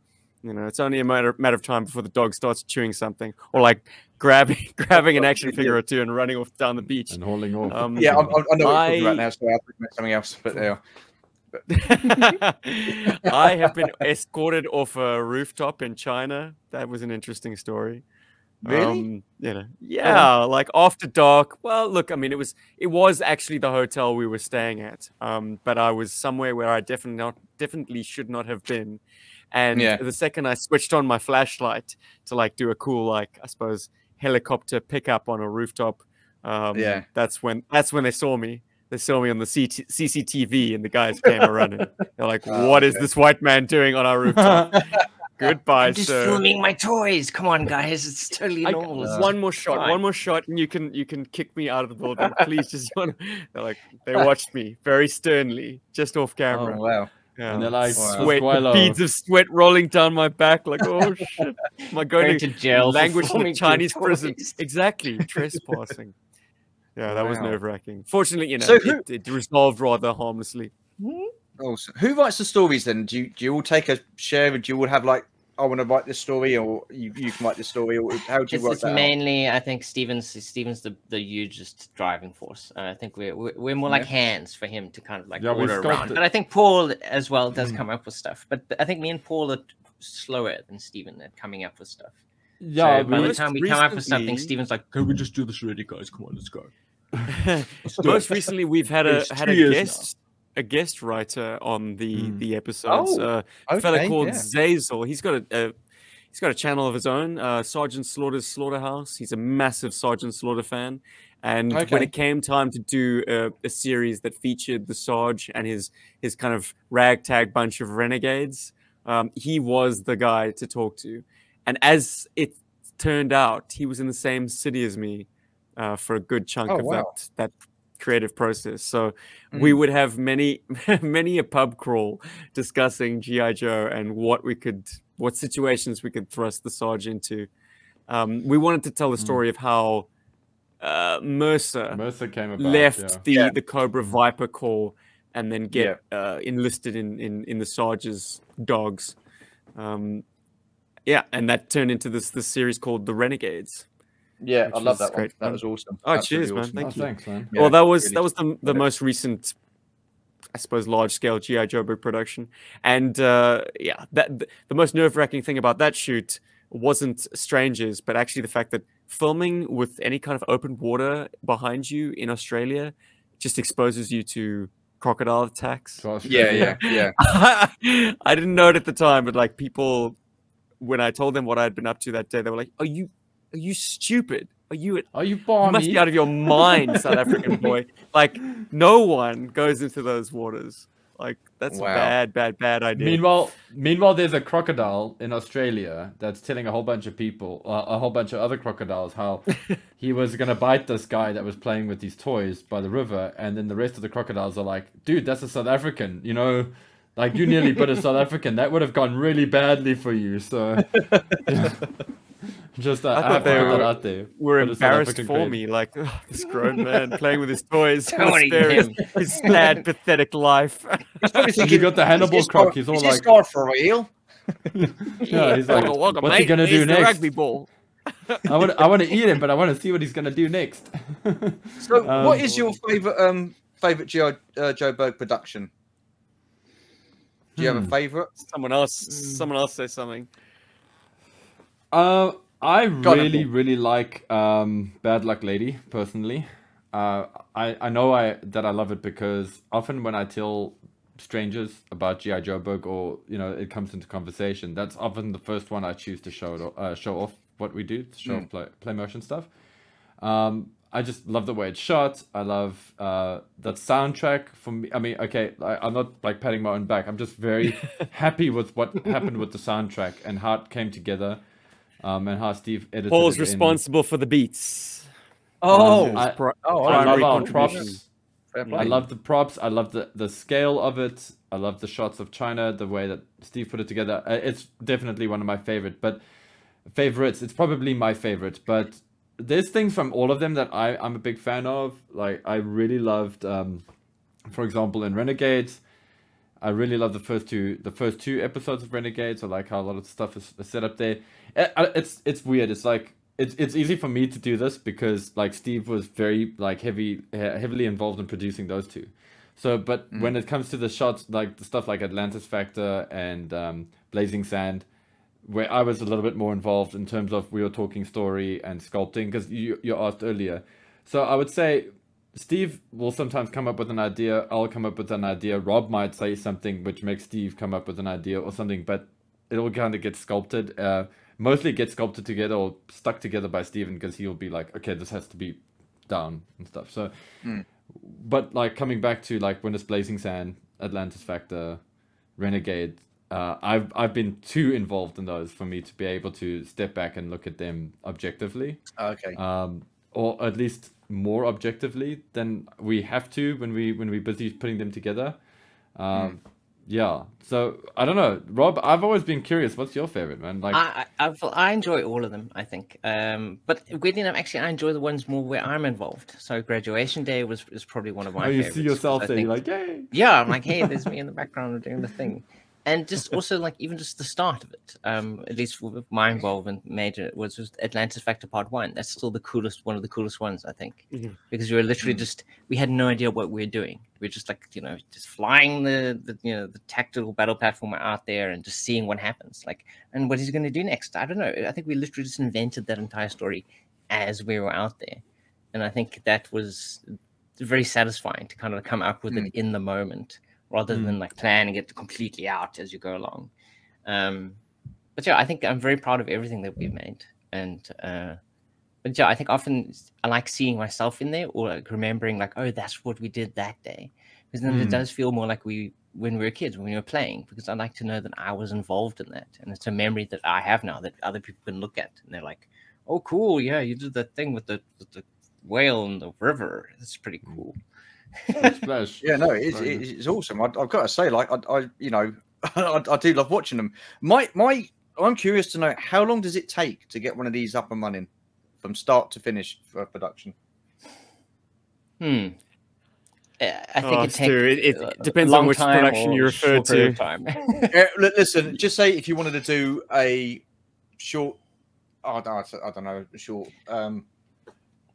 You know, it's only a matter of time before the dog starts chewing something, or like grabbing an action figure or two and running off down the beach and holding off. I know what you're talking about now, so I'll think something else. But yeah. I have been escorted off a rooftop in China. That was an interesting story. Really? You know, yeah, like after dark. Well, look, I mean, it was actually the hotel we were staying at. But I was somewhere where I definitely should not have been. And the second I switched on my flashlight to like do a cool, like, I suppose, helicopter pickup on a rooftop, that's when they saw me. They saw me on the CCTV, and the guys came running. They're like, "What is this white man doing on our rooftop?" Goodbye, I'm just sir. filming my toys. Come on, guys. It's totally normal. One more shot, and you can kick me out of the building. Please, just one. They watched me very sternly, just off camera. Oh wow. Yeah. And they're like, beads of sweat rolling down my back. Like, oh shit, am I going to jail? Language in the Chinese prison. Exactly, trespassing. Yeah, that was nerve-wracking. Fortunately, you know, it resolved rather harmlessly. Awesome. Who writes the stories then? Do you all take a share? Do you all have like, I want to write this story, or you can write this story, or how do you work that out? It's mainly, I think Steven's the hugest driving force. I think we're more like hands for him to kind of like order around. But I think Paul as well does come up with stuff. But I think me and Paul are slower than Steven at coming up with stuff. Yeah, so by the time we come up with something, Steven's like, "Can we just do this already, guys? Come on, let's go." Most recently, we've had a guest writer on the episodes. A fella called Zazel. He's got a channel of his own, Sergeant Slaughter's Slaughterhouse. He's a massive Sergeant Slaughter fan, and when it came time to do a series that featured the Sarge and his kind of ragtag bunch of renegades, he was the guy to talk to. And as it turned out, he was in the same city as me for a good chunk of that creative process. So we would have many a pub crawl discussing G.I. Joe and what situations we could thrust the Sarge into. We wanted to tell the story of how Mercer came about, left the Cobra Viper Corps and then get enlisted in the Sarge's dogs. And that turned into this series called The Renegades. Yeah, I love that one. That was awesome. Oh, cheers, man. Thank you. Thanks, man. Well, that was the most recent, I suppose, large-scale G.I. Joburg production. And the most nerve-wracking thing about that shoot wasn't strangers, but actually the fact that filming with any kind of open water behind you in Australia just exposes you to crocodile attacks. Yeah. I didn't know it at the time, but like people, when I told them what I had been up to that day, they were like, Are you stupid? Are you balmy? You must be out of your mind, South African boy. Like, no one goes into those waters. Like, that's a bad idea. Meanwhile, there's a crocodile in Australia that's telling a whole bunch of people, a whole bunch of other crocodiles, how he was going to bite this guy that was playing with these toys by the river. And then the rest of the crocodiles are like, dude, that's a South African, you know? Like, you nearly bit a South African. That would have gone really badly for you. So, just I thought they were out there. Were embarrassed for me, like this grown man playing with his toys, his sad, pathetic life. You got the Hannibal croc. He's all like, "Scar for real." Yeah, he's like, "What's he gonna do next?" Rugby ball. I want to eat him, but I want to see what he's gonna do next. So, what is your favorite G.I. Joburg production? Do you have a favorite? Someone else say something. I really like Bad Luck Lady personally. I know that I love it because often when I tell strangers about G.I. Joburg, or you know, it comes into conversation, that's often the first one I choose to show off what we do, to show off play motion stuff. I just love the way it's shot. I love that soundtrack. For me, I mean, okay, I'm not like patting my own back. I'm just very happy with what happened with the soundtrack and how it came together, and how Steve edited Paul's it responsible for the beats. I primary love our contribution. props. I love the props. I love the scale of it. I love the shots of China, the way that Steve put it together. It's definitely one of my favorites. It's probably my favorite, but there's things from all of them that I'm a big fan of. Like, I really loved, for example, in Renegades, I really love the first two episodes of Renegades. I like how a lot of stuff is set up there. It's weird. It's like, it's easy for me to do this because like Steve was very like heavily involved in producing those two. So, but when it comes to the shots, like the stuff like Atlantis Factor and Blazing Sand, where I was a little bit more involved in terms of we were talking story and sculpting, because you asked earlier. So I would say Steve will sometimes come up with an idea. I'll come up with an idea. Rob might say something which makes Steve come up with an idea or something, but it all kind of gets sculpted. Mostly gets sculpted together or stuck together by Steven, because he'll be like, okay, this has to be down and stuff. So, but like coming back to like when it's Blazing Sand, Atlantis Factor, Renegade, I've been too involved in those for me to be able to step back and look at them objectively. Okay. Or at least more objectively than we have to when we're busy putting them together. Yeah. So I don't know, Rob. I've always been curious. What's your favorite, man? Like, I enjoy all of them, I think. But weirdly enough, actually, I enjoy the ones more where I'm involved. So Graduation Day is probably one of my favorites. You see yourself there, you're like, yay! Yeah, I'm like, hey, there's me in the background doing the thing. And just also like even just the start of it, at least with my involvement major was Atlantis Factor Part 1. That's still the coolest, one of the coolest ones, I think, because we were literally we had no idea what we were doing. We were just like, just flying the tactical battle platform out there and just seeing what happens. Like, and what he's going to do next, I don't know. I think we literally just invented that entire story as we were out there, and I think that was very satisfying to kind of come up with it in the moment, rather than like planning it completely out as you go along. But yeah, I think I'm very proud of everything that we've made. And but yeah, I think often I like seeing myself in there, or like remembering like, oh, that's what we did that day. Because then it does feel more like when we were kids, when we were playing, because I like to know that I was involved in that. And it's a memory that I have now that other people can look at. And they're like, oh, cool. Yeah, you did that thing with the whale in the river. That's pretty cool. Yeah, no, it's awesome. I've got to say, like, I do love watching them. I'm curious to know, how long does it take to get one of these up and running from start to finish for production? I think it depends on which production you refer to. Listen, just say if you wanted to do a short, I don't know, short.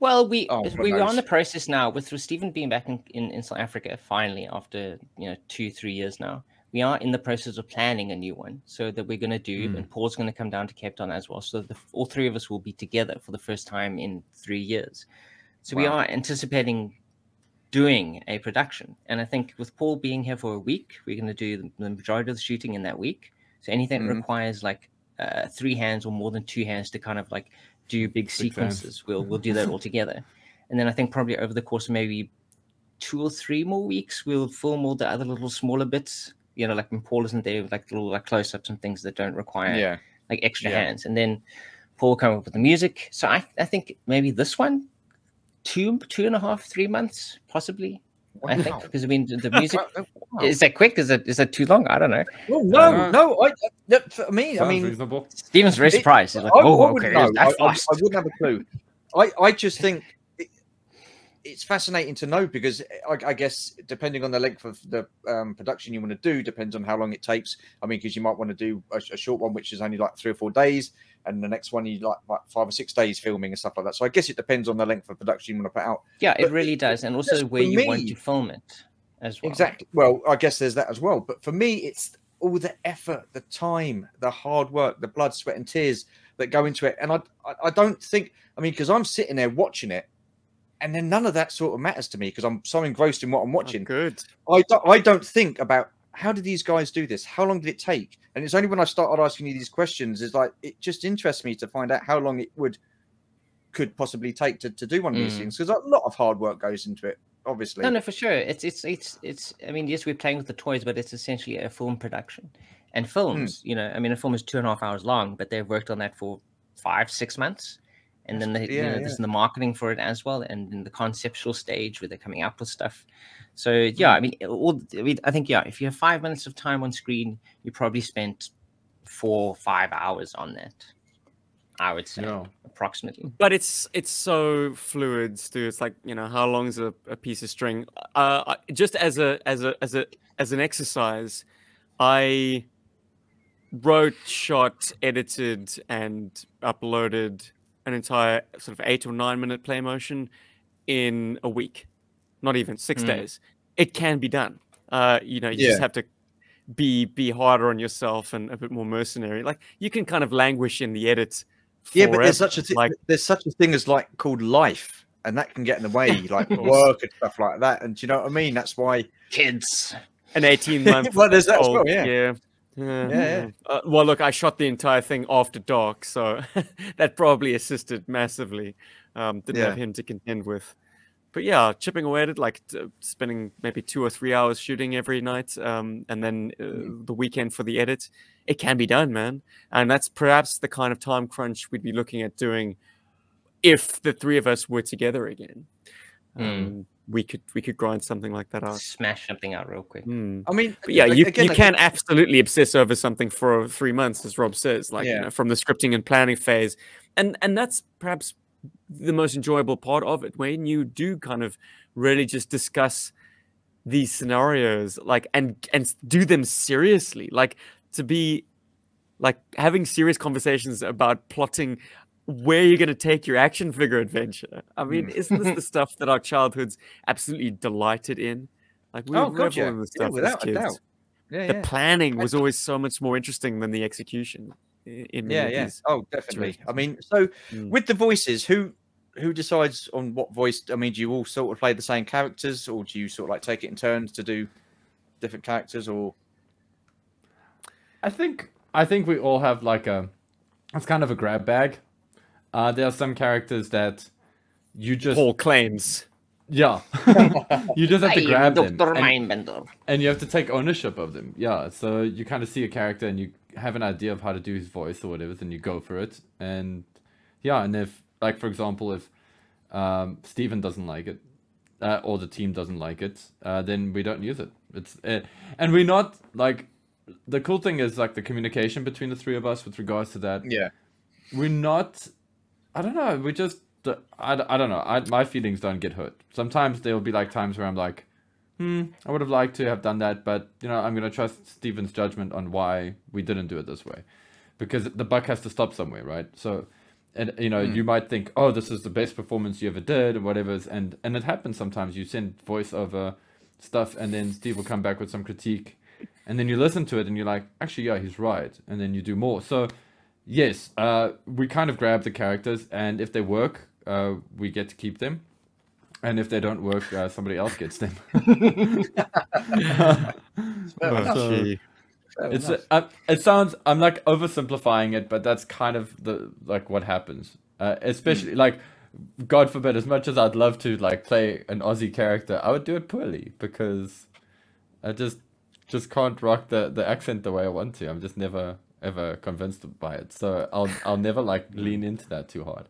Well, we are on the process now with Stephen being back in South Africa finally after 2-3 years now. We are in the process of planning a new one, so that we're going to do, and Paul's going to come down to Cape Town as well. So all three of us will be together for the first time in 3 years. So we are anticipating doing a production, and I think with Paul being here for a week, we're going to do the majority of the shooting in that week. So anything that requires like 3 hands or more than 2 hands to kind of like do big sequences, we'll do that all together. And then I think probably over the course of maybe 2 or 3 more weeks, we'll film all the other little smaller bits, like when Paul isn't there, like little like close-ups and things that don't require like extra hands. And then Paul will come up with the music. So I think maybe this one, 2.5, 3 months, possibly. Wow. I think, because I mean the music is that quick? Is that too long? I don't know. Well, no. For me, I mean, reasonable. Steven's very surprised. He's like, okay, I wouldn't have a clue. I just think it's fascinating to know, because I guess depending on the length of the production you want to do depends on how long it takes. I mean, because you might want to do a short one which is only like 3 or 4 days, and the next one you like 5 or 6 days filming and stuff like that. So I guess it depends on the length of production you want to put out. Yeah, it really does, and also where you want to film it as well. Exactly. Well, I guess there's that as well. But for me, it's all the effort, the time, the hard work, the blood, sweat, and tears that go into it. And I don't think, I mean, because I'm sitting there watching it, and then none of that sort of matters to me because I'm so engrossed in what I'm watching. Good. I don't think about how did these guys do this? How long did it take? And it's only when I started asking you these questions, is like, it just interests me to find out how long it could possibly take to do one of these things, because a lot of hard work goes into it, obviously. No, for sure. It's I mean, yes, we're playing with the toys, but it's essentially a film production. And films, you know, I mean, a film is 2.5 hours long, but they've worked on that for 5-6 months. And then there's the marketing for it as well, and in the conceptual stage where they're coming up with stuff. So yeah, I mean, I think if you have 5 minutes of time on screen, you probably spent 4 or 5 hours on that, I would say, approximately. But it's so fluid, Stu. It's like, you know, how long is a piece of string? Just as an exercise, I wrote, shot, edited, and uploaded an entire sort of 8 or 9 minute play motion in a week, not even 6 days. It can be done. You know, you just have to be harder on yourself and a bit more mercenary. Like, you can kind of languish in the edit. Forever. But there's such a thing as like called life, and that can get in the way, like work and stuff like that. And do you know what I mean? That's why kids, an 18-month. Well, there's that as well. Well, look, I shot the entire thing after dark, so that probably assisted massively. Didn't have him to contend with. But yeah, chipping away at it, like spending maybe 2 or 3 hours shooting every night, and then the weekend for the edit. It can be done, man. And that's perhaps the kind of time crunch we'd be looking at doing if the three of us were together again. We could grind something like that out. Smash something out real quick. I mean, but yeah, you can absolutely obsess over something for 3 months, as Rob says, like, you know, from the scripting and planning phase. And that's perhaps the most enjoyable part of it, when you do kind of really just discuss these scenarios, like, and do them seriously, like, to be like having serious conversations about plotting where you're going to take your action figure adventure. I mean, isn't this the stuff that our childhoods absolutely delighted in? Like, we revel in the stuff as kids. The planning was always so much more interesting than the execution in movies. Oh, definitely. I mean, so with the voices, who decides on what voice? I mean, do you all sort of play the same characters, or do you sort of like take it in turns to do different characters? Or I think we all have like it's kind of a grab bag. There are some characters that you just Paul claims. Yeah. You just have to grab them. And you have to take ownership of them. Yeah. So you kind of see a character and you have an idea of how to do his voice or whatever, then you go for it. And yeah, and if, like, for example, if Steven doesn't like it, or the team doesn't like it, then we don't use it. And we're not, like, the cool thing is, like, the communication between the three of us with regards to that. Yeah. We're not, I don't know, we just, I don't know, my feelings don't get hurt. Sometimes there'll be, like, times where I'm like, I would have liked to have done that, but, you know, I'm going to trust Steven's judgment on why we didn't do it this way. Because the buck has to stop somewhere, right? So, and, you know, you might think, oh, this is the best performance you ever did, or whatever. And it happens sometimes. You send voiceover stuff, and then Steve will come back with some critique. And then you listen to it, and you're like, actually, yeah, he's right. And then you do more. So, yes, we kind of grab the characters, and if they work, we get to keep them. And if they don't work, somebody else gets them. It sounds, I'm like oversimplifying it, but that's kind of what happens. Especially like, God forbid, as much as I'd love to like play an Aussie character, I would do it poorly because I just can't rock the accent the way I want to. I'm just never ever convinced by it. So I'll never like lean into that too hard.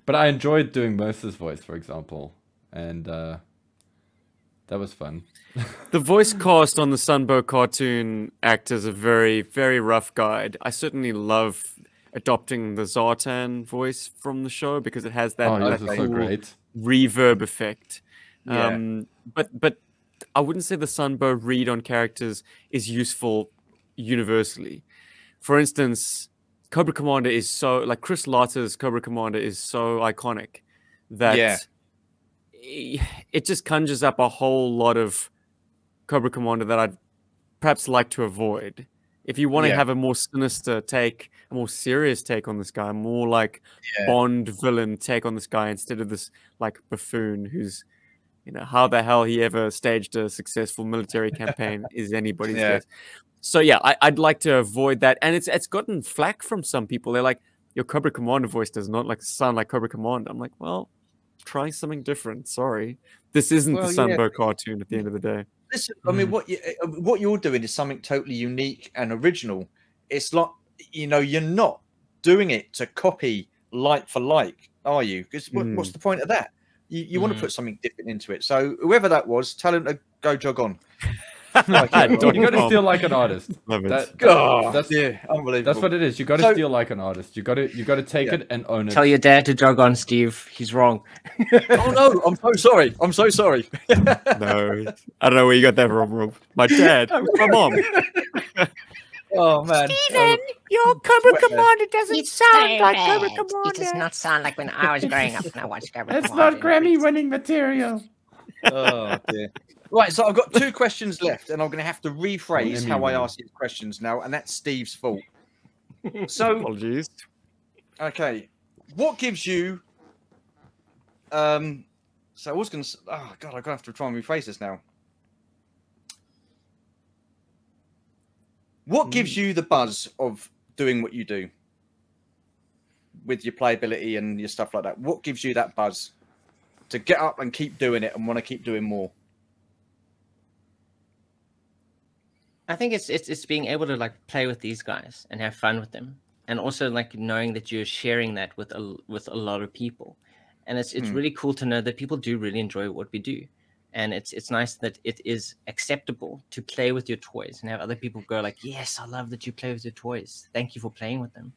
But I enjoyed doing Mercer's voice, for example, and that was fun. The voice cast on the Sunbow cartoon acts as a very, very rough guide. I certainly love adopting the Zartan voice from the show because it has that, that cool reverb effect. Yeah. But I wouldn't say the Sunbow read on characters is useful universally. For instance, Cobra Commander is so, like, Chris Larter's Cobra Commander is so iconic that it just conjures up a whole lot of Cobra Commander that I'd perhaps like to avoid. If you want to have a more sinister take, a more serious take on this guy, more like Bond villain take on this guy instead of this like buffoon who's You know, how the hell he ever staged a successful military campaign is anybody's guess. So yeah, I'd like to avoid that. And it's gotten flack from some people. They're like, your Cobra Commander voice does not sound like Cobra Commander. I'm like, well, try something different. Sorry. This isn't the Sunbow cartoon at the end of the day. Listen, I mean, what you're doing is something totally unique and original. It's like, you know, you're not doing it to copy like for like, are you? Because what's the point of that? You want to put something different into it. So whoever that was, tell him to go jog on. You got to steal like an artist. That's unbelievable. That's what it is. You got to steal like an artist. You got to take it and own it. Tell your dad to jog on, Steve. He's wrong. Oh no, I'm so sorry. I'm so sorry. No, I don't know where you got that from, Rob. My dad, my mom. Oh man, Steven, your Cobra Commander doesn't sound like Cobra Commander. It does not sound like when I was growing up and I watched Cobra Commander. It's not Grammy-winning material. Oh dear. Right, so I've got 2 questions left, and I'm going to have to rephrase how I ask these questions now, and that's Steve's fault. So, apologies. Okay, what gives you? So I was going to. Oh God, I'm going to have to try and rephrase this now. What gives you the buzz of doing what you do with your playability and your stuff like that? What gives you that buzz to get up and keep doing it and want to keep doing more? I think it's being able to like play with these guys and have fun with them, and also like knowing that you're sharing that with a lot of people, and it's really cool to know that people do really enjoy what we do, and it's nice that it is acceptable to play with your toys and have other people go like, yes, I love that you play with your toys. Thank you for playing with them.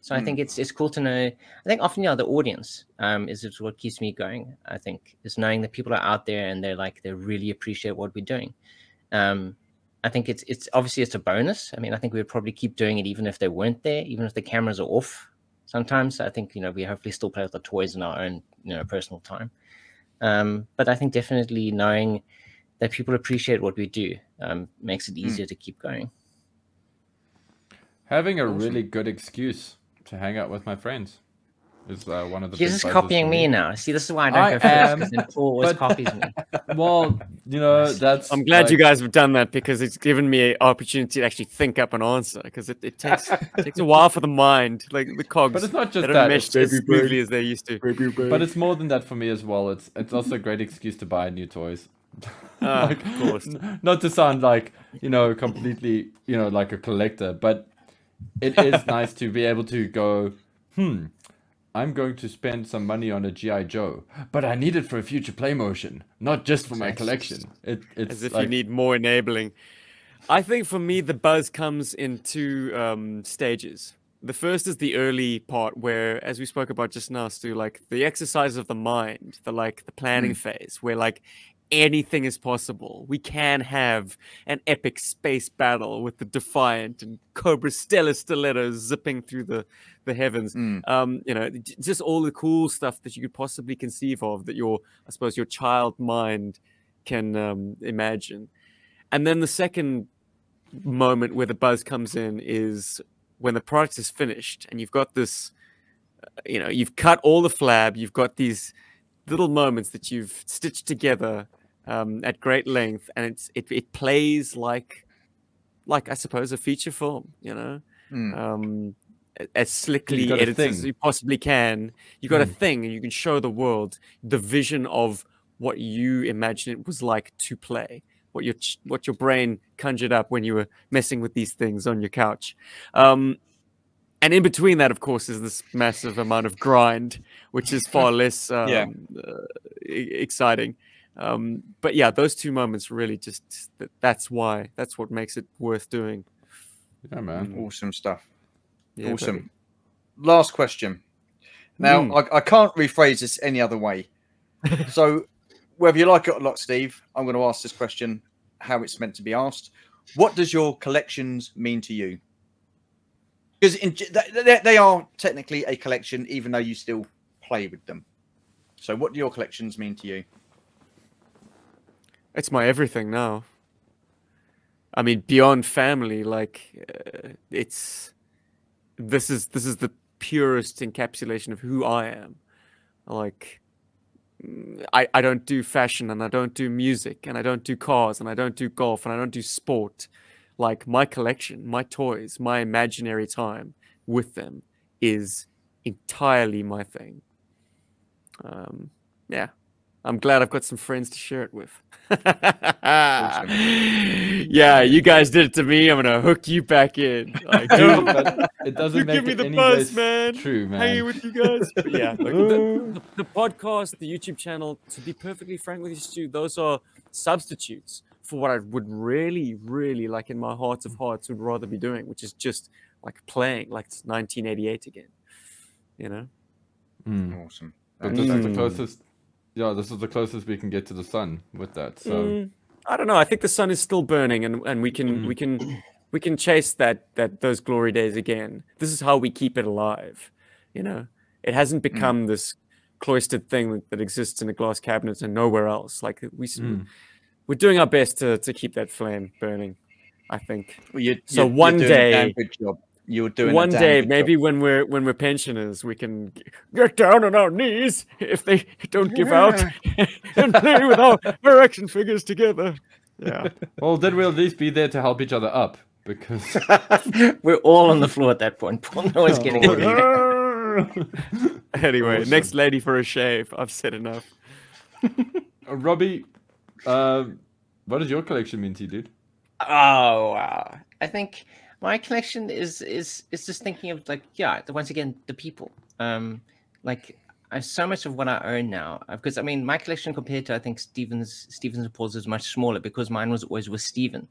So I think it's cool to know. I think often the audience is what keeps me going. I think is knowing that people are out there and they really appreciate what we're doing. I think it's obviously it's a bonus. I mean, I think we would probably keep doing it even if they weren't there, even if the cameras are off. Sometimes I think we hopefully still play with the toys in our own personal time. But I think definitely knowing that people appreciate what we do makes it easier to keep going. Having a really good excuse to hang out with my friends is one of the. You're just copying me now. See, this is why I don't go first, because then Paul always copies me. Well, that's. I'm glad you guys have done that, because it's given me an opportunity to actually think up an answer, because it takes a while for the mind, like the cogs. But it's not just they that. Don't mesh as smoothly as they used to. But it's more than that for me as well. It's also a great excuse to buy new toys. Of course. Not to sound like completely like a collector, but it is nice to be able to go, I'm going to spend some money on a G.I. Joe, but I need it for a future play motion, not just for my collection. It's as if you need more enabling. I think for me, the buzz comes in 2 stages. The first is the early part where, as we spoke about just now, Stu, like the exercise of the mind, the planning phase, where like anything is possible. We can have an epic space battle with the Defiant and Cobra Stellar Stilettos zipping through the heavens. Just all the cool stuff that you could possibly conceive of that your child mind can imagine. And then the second moment where the buzz comes in is when the product is finished and you've got this, you've cut all the flab, you've got these little moments that you've stitched together at great length, and it plays like I suppose a feature film, as slickly edited as you possibly can. You got a thing, and you can show the world the vision of what you imagine it was like to play, what your brain conjured up when you were messing with these things on your couch. And in between that, of course, is this massive amount of grind, which is far less exciting. But yeah, those 2 moments really that's what makes it worth doing. Yeah, man. Awesome stuff. Yeah, awesome. Buddy. Last question. Now, I can't rephrase this any other way. So, whether you like it or not, Steve, I'm going to ask this question how it's meant to be asked. What does your collections mean to you? Because they are technically a collection, even though you still play with them. So what do your collections mean to you? It's my everything now. I mean, beyond family, this is the purest encapsulation of who I am. Like, I don't do fashion, and I don't do music, and I don't do cars, and I don't do golf, and I don't do sport. Like, my collection, my toys, my imaginary time with them is entirely my thing. Yeah, I'm glad I've got some friends to share it with. Yeah, you guys did it to me. I'm gonna hook you back in. Like, But it doesn't you make give me it the any buzz, less man. true, man. Hanging with you guys. But yeah, like, the podcast, the YouTube channel, to be perfectly frank with you, Stu, those are substitutes for what I would really, really, like, in my heart of hearts, would rather be doing, which is just like playing like it's 1988 again. You know? Awesome. But this is the closest. Yeah, this is the closest we can get to the sun with that. So I don't know. I think the sun is still burning, and we can chase those glory days again. This is how we keep it alive. You know, it hasn't become this cloistered thing that exists in a glass cabinet and nowhere else. Like, we're doing our best to keep that flame burning, I think. Well, one day, good job. You're doing one a damn day, good maybe job. when we're pensioners, we can get down on our knees if they don't give out and play with our action figures together. Yeah. well, then we'll at least be there to help each other up, because We're all on the floor at that point. Paul, no one's getting it. Anyway, Awesome. next lady for a shave. I've said enough. Robbie, what does your collection mean to you, dude? Oh wow! I think my collection is just thinking of, like, once again, the people. Like, so much of what I own now, because I mean, my collection compared to, I think, Stephen's and Paul's is much smaller, because mine was always with Stephen,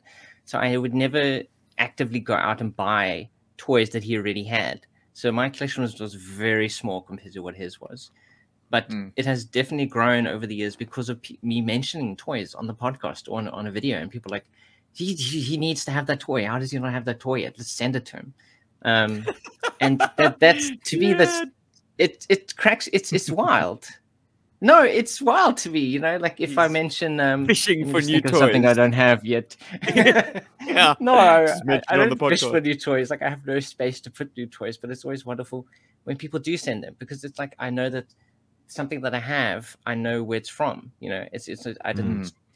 so I would never actively go out and buy toys that he already had. So my collection was very small compared to what his was. But it has definitely grown over the years because of me mentioning toys on the podcast or on a video, and people are like, he needs to have that toy. How does he not have that toy yet? Let's send it to him. And that's to me, that's it cracks. It's wild. No, it's wild to me. You know, like if I mention fishing for new toys, something I don't have yet. Yeah. No, I don't fish for new toys. Like, I have no space to put new toys, but it's always wonderful when people do send them, because it's like, I know that something that I have, I know where it's from. You know,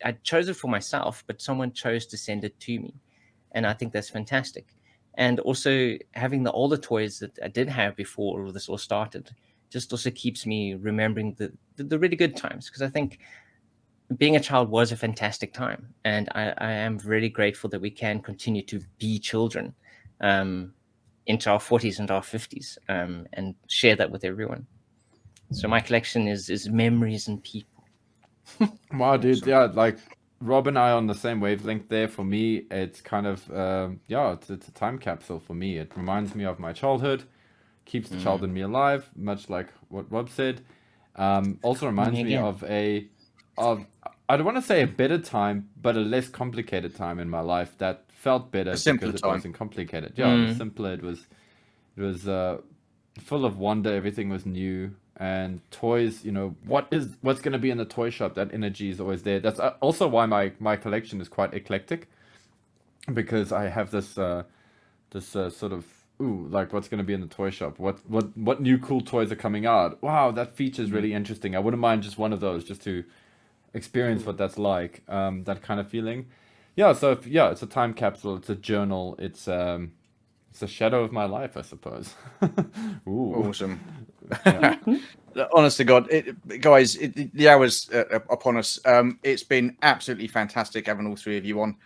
I chose it for myself, but someone chose to send it to me, and I think that's fantastic. And also having the older toys that I did have before all this all started just also keeps me remembering the really good times, because I think being a child was a fantastic time, and I am really grateful that we can continue to be children into our 40s and our 50s, and share that with everyone. So my collection is memories and people. Wow, dude, yeah, like Rob and I are on the same wavelength there. For me, it's kind of it's a time capsule for me. It reminds me of my childhood, keeps the child in me alive, much like what Rob said. Also reminds me of I don't want to say a better time, but a less complicated time in my life that felt better because it wasn't complicated. Yeah, it was simpler. It was full of wonder. Everything was new. And toys, you know, what's going to be in the toy shop, that energy is always there. That's also why my collection is quite eclectic, because I have this sort of, like, what's going to be in the toy shop, what new cool toys are coming out. Wow, that feature is really interesting. I wouldn't mind just one of those, just to experience what that's like, that kind of feeling. Yeah, so it's a time capsule, it's a journal, it's a shadow of my life, I suppose. Ooh. Awesome. Yeah. Honest to God, guys, the hour's upon us. It's been absolutely fantastic having all three of you on.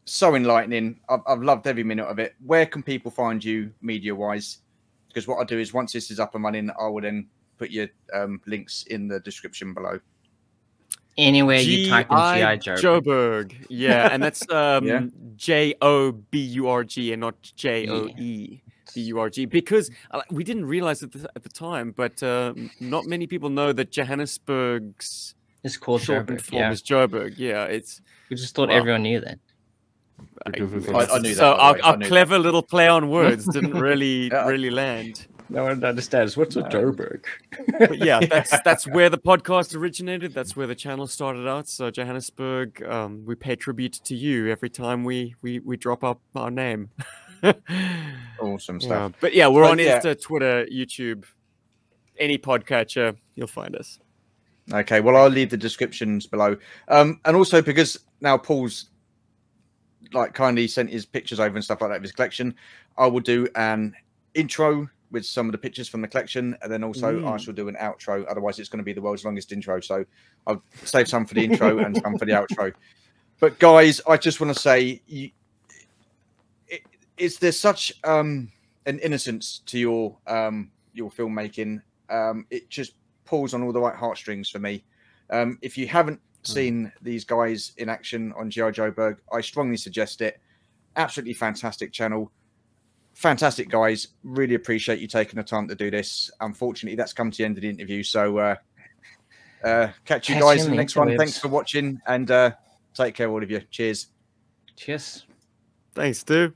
So enlightening. I've loved every minute of it. Where can people find you media-wise? Because what I'll do is, once this is up and running, I will then put your links in the description below. Anywhere you type in G.I. Joburg. Yeah, and that's Joburg and not Joeburg, because we didn't realize it at the time, but not many people know that Johannesburg's it's called shortened form is Joburg. Yeah, we just thought everyone knew that. I knew that. So our clever little play on words didn't really land. No one understands. What's a Joburg? But yeah, that's where the podcast originated. That's where the channel started out. So Johannesburg, we pay tribute to you every time we drop up our name. Awesome stuff. But yeah, we're on Insta, Twitter, YouTube, any podcatcher, you'll find us. Okay, well, I'll leave the descriptions below. And also because now Paul's like kindly sent his pictures over and stuff like that of his collection, I will do an intro with some of the pictures from the collection, and then also I shall do an outro. Otherwise, it's going to be the world's longest intro. So I'll save some for the intro and some for the outro. But guys, I just want to say, there's such an innocence to your filmmaking. It just pulls on all the right heartstrings for me. If you haven't seen these guys in action on G.I. Joburg, I strongly suggest it. Absolutely fantastic channel. Fantastic guys. Really appreciate you taking the time to do this. Unfortunately, that's come to the end of the interview. So catch you guys in the next one. Thanks for watching, and take care, all of you. Cheers. Cheers. Thanks, Stu.